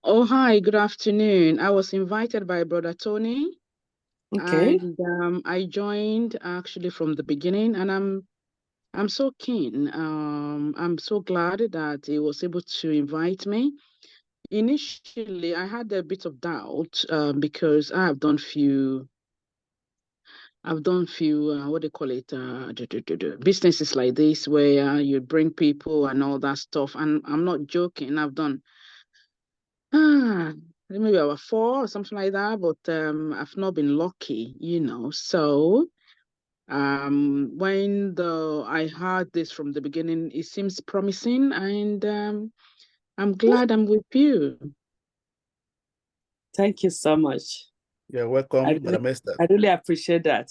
Oh, hi, good afternoon. I was invited by Brother Tony. Okay. And I joined actually from the beginning, and I'm so keen. I'm so glad that he was able to invite me. Initially, I had a bit of doubt because I've done few what do you call it, businesses like this where you bring people and all that stuff. And I'm not joking. I've done maybe about 4 or something like that, but I've not been lucky, you know. So when I heard this from the beginning, it seems promising, and I'm glad I'm with you. Thank you so much. You're welcome, Madam Esther. I really appreciate that.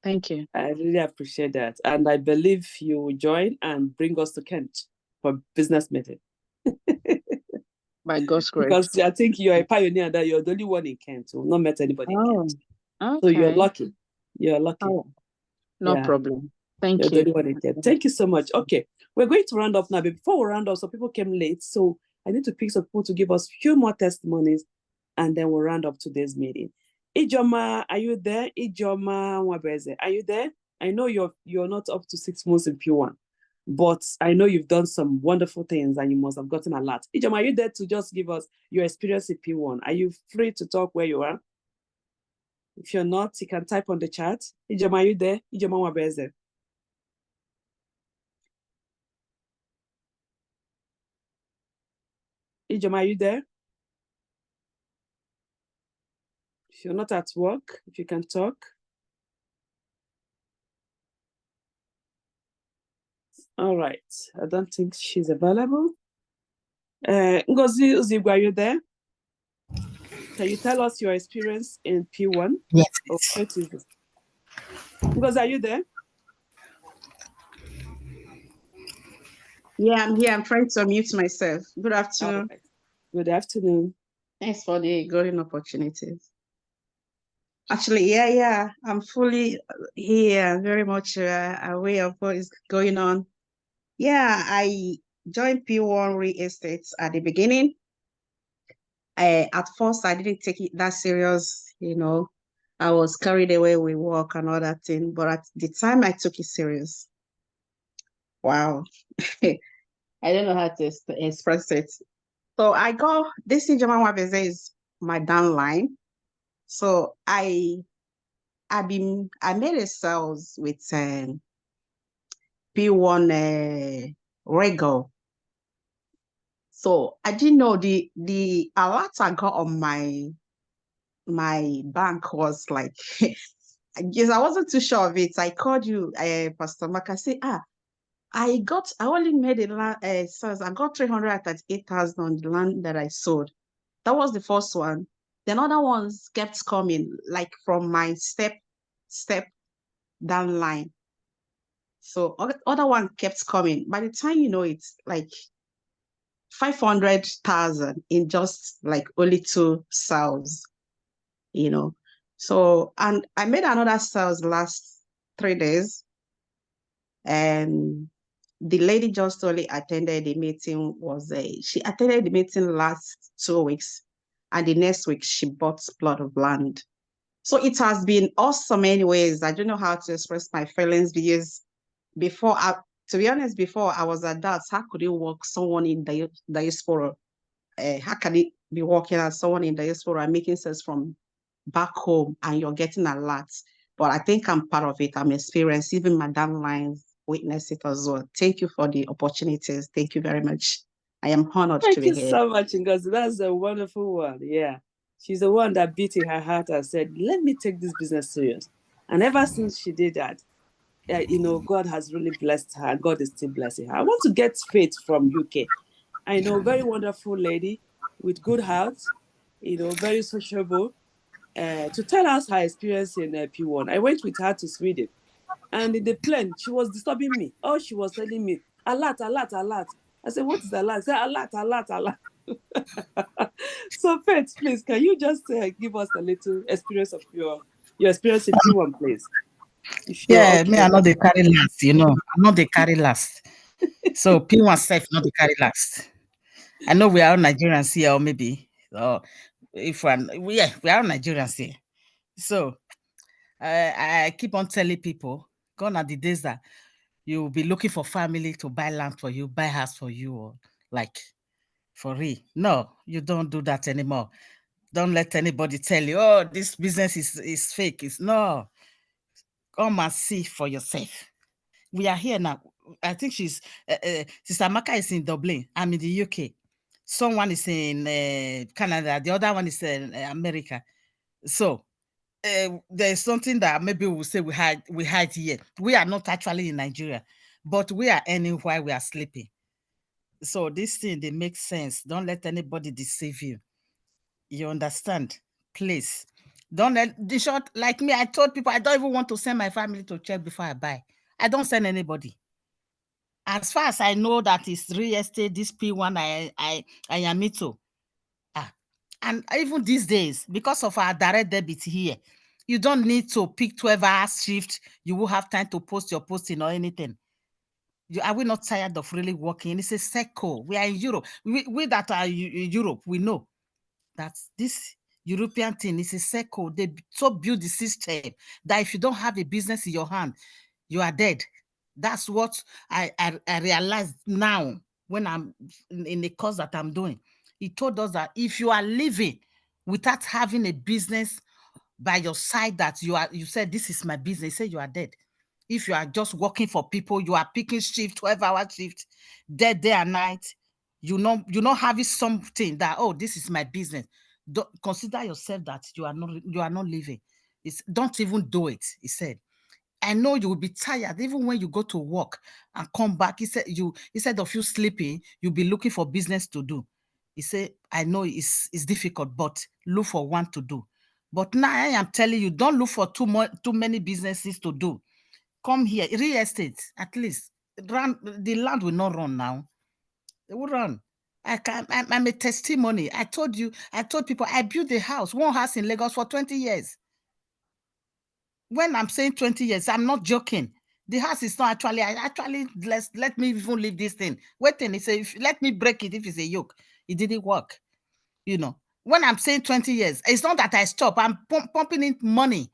Thank you. I really appreciate that. And I believe you will join and bring us to Kent for business meeting. By God's grace. Because I think you're a pioneer, that you're the only one in Kent. We've not met anybody in Kent. Okay. So you're lucky. You're lucky. Oh, no problem. Thank you. The only one in Kent. Thank you so much. Okay, we're going to round up now. But before we round up, some people came late. So I need to pick some people to give us a few more testimonies, and then we'll round up today's meeting. Ijoma, are you there? Ijoma Nwabeze, are you there? I know you're not up to 6 months in P1, but I know you've done some wonderful things and you must have gotten a lot. Ijoma, are you there to just give us your experience in P1? Are you free to talk where you are? If you're not, you can type on the chat. Ijoma, are you there? Ijoma Nwabeze. Ijoma, are you there? If you're not at work, if you can talk. All right. I don't think she's available. Ngozi Uzigwe, are you there? Can you tell us your experience in P1? Yes. Okay. Ngozi, are you there? Yeah, I'm here. I'm trying to unmute myself. Good afternoon. Right. Good afternoon. Thanks for the golden opportunities. Actually, yeah. I'm fully here, very much aware of what is going on. Yeah, I joined P1 Real Estate at the beginning. At first, I didn't take it that serious, I was carried away with work and all that thing. But at the time I took it serious, wow, I don't know how to express it. So I got this in German Wabeze is my downline. So I made a sales with P1 Regal. So I didn't know the alert I got on my bank was like yes, I wasn't too sure of it. I called you, Pastor Mark. I said, I only made a land sales. I got 338,000 on the land that I sold. That was the first one. Then other ones kept coming, like from my step down line. So other one kept coming. By the time you know, it's like 500,000 in just like only 2 sales, So, and I made another sales last 3 days, and the lady just only attended the meeting she attended the meeting last 2 weeks, and the next week she bought plot of land. So it has been awesome anyways. I don't know how to express my feelings because to be honest, before I was at that, how could you work someone in the diaspora? How can it be working as someone in the diaspora making sense from back home and you're getting a lot? But I think I'm part of it. I'm experienced. Even my downlines witness it as well. Thank you for the opportunities. Thank you very much. I am honored to Thank be you here. so much, Ngozi. That's a wonderful one. Yeah. She's the one that beat in her heart and said, let me take this business serious. And ever since she did that, God has really blessed her. God is still blessing her. I want to get Faith from UK. I know, very wonderful lady with good heart, very sociable, to tell us her experience in P1. I went with her to Sweden, and in the plane, she was disturbing me. Oh, she was telling me, alert, alert, alert. I said, what is alert? I said, alert, alert, alert. So, Faith, please, can you just give us a little experience of your experience in P1, please? Yeah, Okay. me, I know they carry last, I'm not they carry last. So P1 self, not they carry last. I know we are Nigerians here, or maybe, or if we are Nigerians here. So I keep on telling people, gone are the days that you will be looking for family to buy land for you, buy house for you, or like for real. No, you don't do that anymore. Don't let anybody tell you, oh, this business is fake. It's no. Come and see for yourself. We are here now. I think Sister Amaka is in Dublin. I'm in the UK. Someone is in Canada. The other one is in America. So there's something that maybe we'll say we hide here. We are not actually in Nigeria, but we are earning while we are sleeping. So this thing, they make sense. Don't let anybody deceive you. You understand? Please. Don't let the short, like me, I told people I don't even want to send my family to check before I buy. I don't send anybody. As far as I know that it's real estate, this P1 I am into. And even these days, because of our direct debit here, you don't need to pick 12 hours shift. You will have time to post your posting or anything. Are we not tired of really working? It's a cycle. We are in Europe. We that are in Europe, we know that this European thing is a cycle. They so build the system that if you don't have a business in your hand, you are dead. That's what I realized now when I'm in the course that I'm doing. He told us that if you are living without having a business by your side that you said, this is my business, say you are dead. If you are just working for people, you are picking shift, 12-hour shift, day and night, you not having something that, oh, this is my business. Don't consider yourself that you are not living. Don't even do it, he said. I know you will be tired even when you go to work and come back. He said instead of you sleeping, you'll be looking for business to do. He said, I know it's difficult, but look for one to do. But now I am telling you, don't look for too many businesses to do. Come here, real estate, at least. The land will not run now. It will run. I'm a testimony. I told people I built a house, one house in Lagos for 20 years. when I'm saying 20 years, I'm not joking. The house is not actually, let me even leave this thing. Waiting, let me break it if it's a yoke. It didn't work. You know, when I'm saying 20 years, it's not that I stop. I'm pumping in money,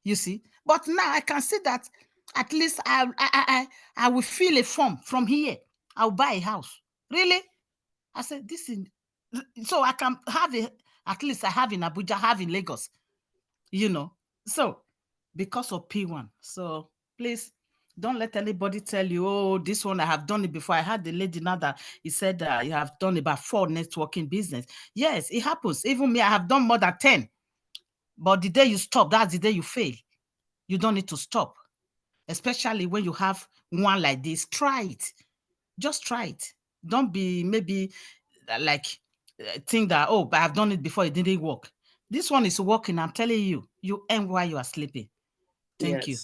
you see. But now I can see that at least I will feel a form from here. I'll buy a house. Really? I said, this is, so I can have at least I have in Abuja, have in Lagos, you know. So because of P1. So please don't let anybody tell you, oh, this one, I have done it before. I had the lady now that he said you have done about 4 networking business. Yes, it happens. Even me, I have done more than 10. But the day you stop, that's the day you fail. You don't need to stop. Especially when you have one like this. Try it. Just try it. Don't be maybe like think that, oh, but I've done it before, it didn't work. This one is working. I'm telling you, you earn while you are sleeping. Thank you.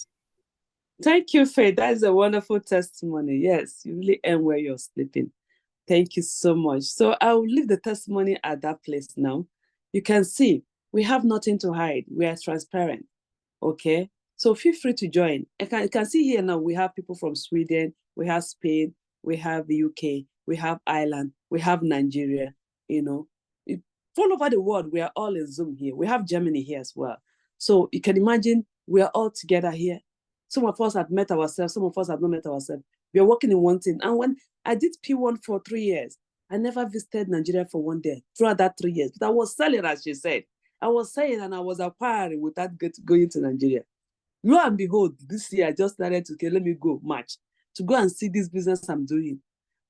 Thank you, Faith. That is a wonderful testimony. Yes, you really earn where you're sleeping. Thank you so much. So I will leave the testimony at that place now. You can see we have nothing to hide. We are transparent. Okay. So feel free to join. You can see here now we have people from Sweden, we have Spain, we have the UK, we have Ireland, we have Nigeria, you know. All over the world, we are all in Zoom here. We have Germany here as well. So you can imagine we are all together here. Some of us have met ourselves, some of us have not met ourselves. We are working in one thing. And when I did P1 for 3 years, I never visited Nigeria for 1 day throughout that 3 years. But I was selling, as she said. I was saying and I was acquiring without going to Nigeria. Lo and behold, this year I just started to, okay, let me go March to go and see this business I'm doing.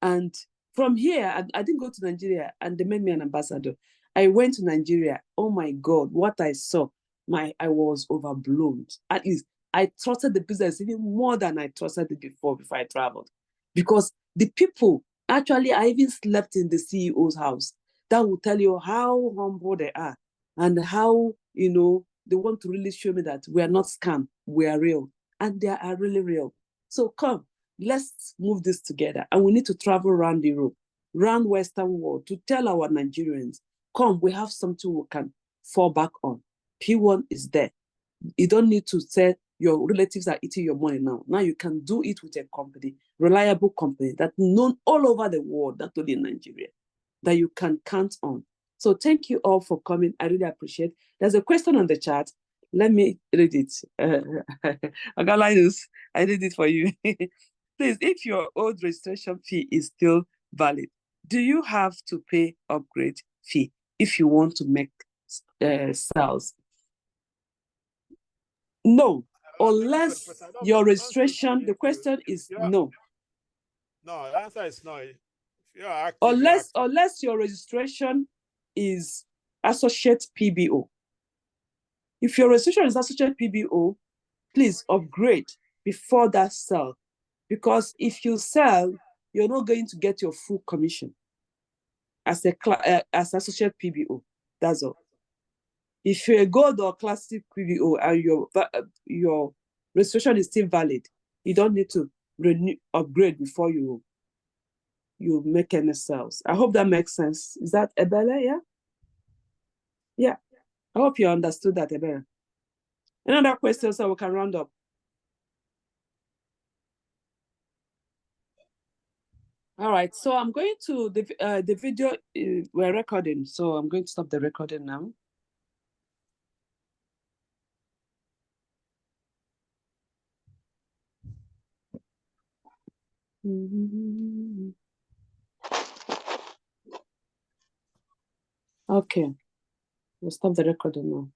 And from here, I didn't go to Nigeria and they made me an ambassador. I went to Nigeria. Oh my God, what I saw, I was overblown. At least I trusted the business even more than I trusted it before I traveled. Because the people, actually, I even slept in the CEO's house. That will tell you how humble they are and how, you know, they want to really show me that we are not scam, we are real. And they are really real. So come, let's move this together. And we need to travel around Europe, around Western world to tell our Nigerians, come, we have something we can fall back on. P1 is there. You don't need to say your relatives are eating your money now. Now you can do it with a company, reliable company that's known all over the world, not only in Nigeria, that you can count on. So thank you all for coming. I really appreciate it. There's a question on the chat. Let me read it. Linus, I did it for you. Please, if your old registration fee is still valid, do you have to pay upgrade fee if you want to make sales? No, unless your registration, the question is no. No, the answer is no. If you're active, unless your registration is associate PBO. If your registration is associate PBO, please upgrade before that sell. Because if you sell, you're not going to get your full commission as associate PBO. That's all. If you're a gold or classic PBO and your registration is still valid, you don't need to upgrade before you make any sales. I hope that makes sense. Is that Ebele? Yeah? Yeah. I hope you understood that, Ebele. Another question so we can round up. All right, so I'm going to, the video we're recording, so I'm going to stop the recording now. Okay, we'll stop the recording now.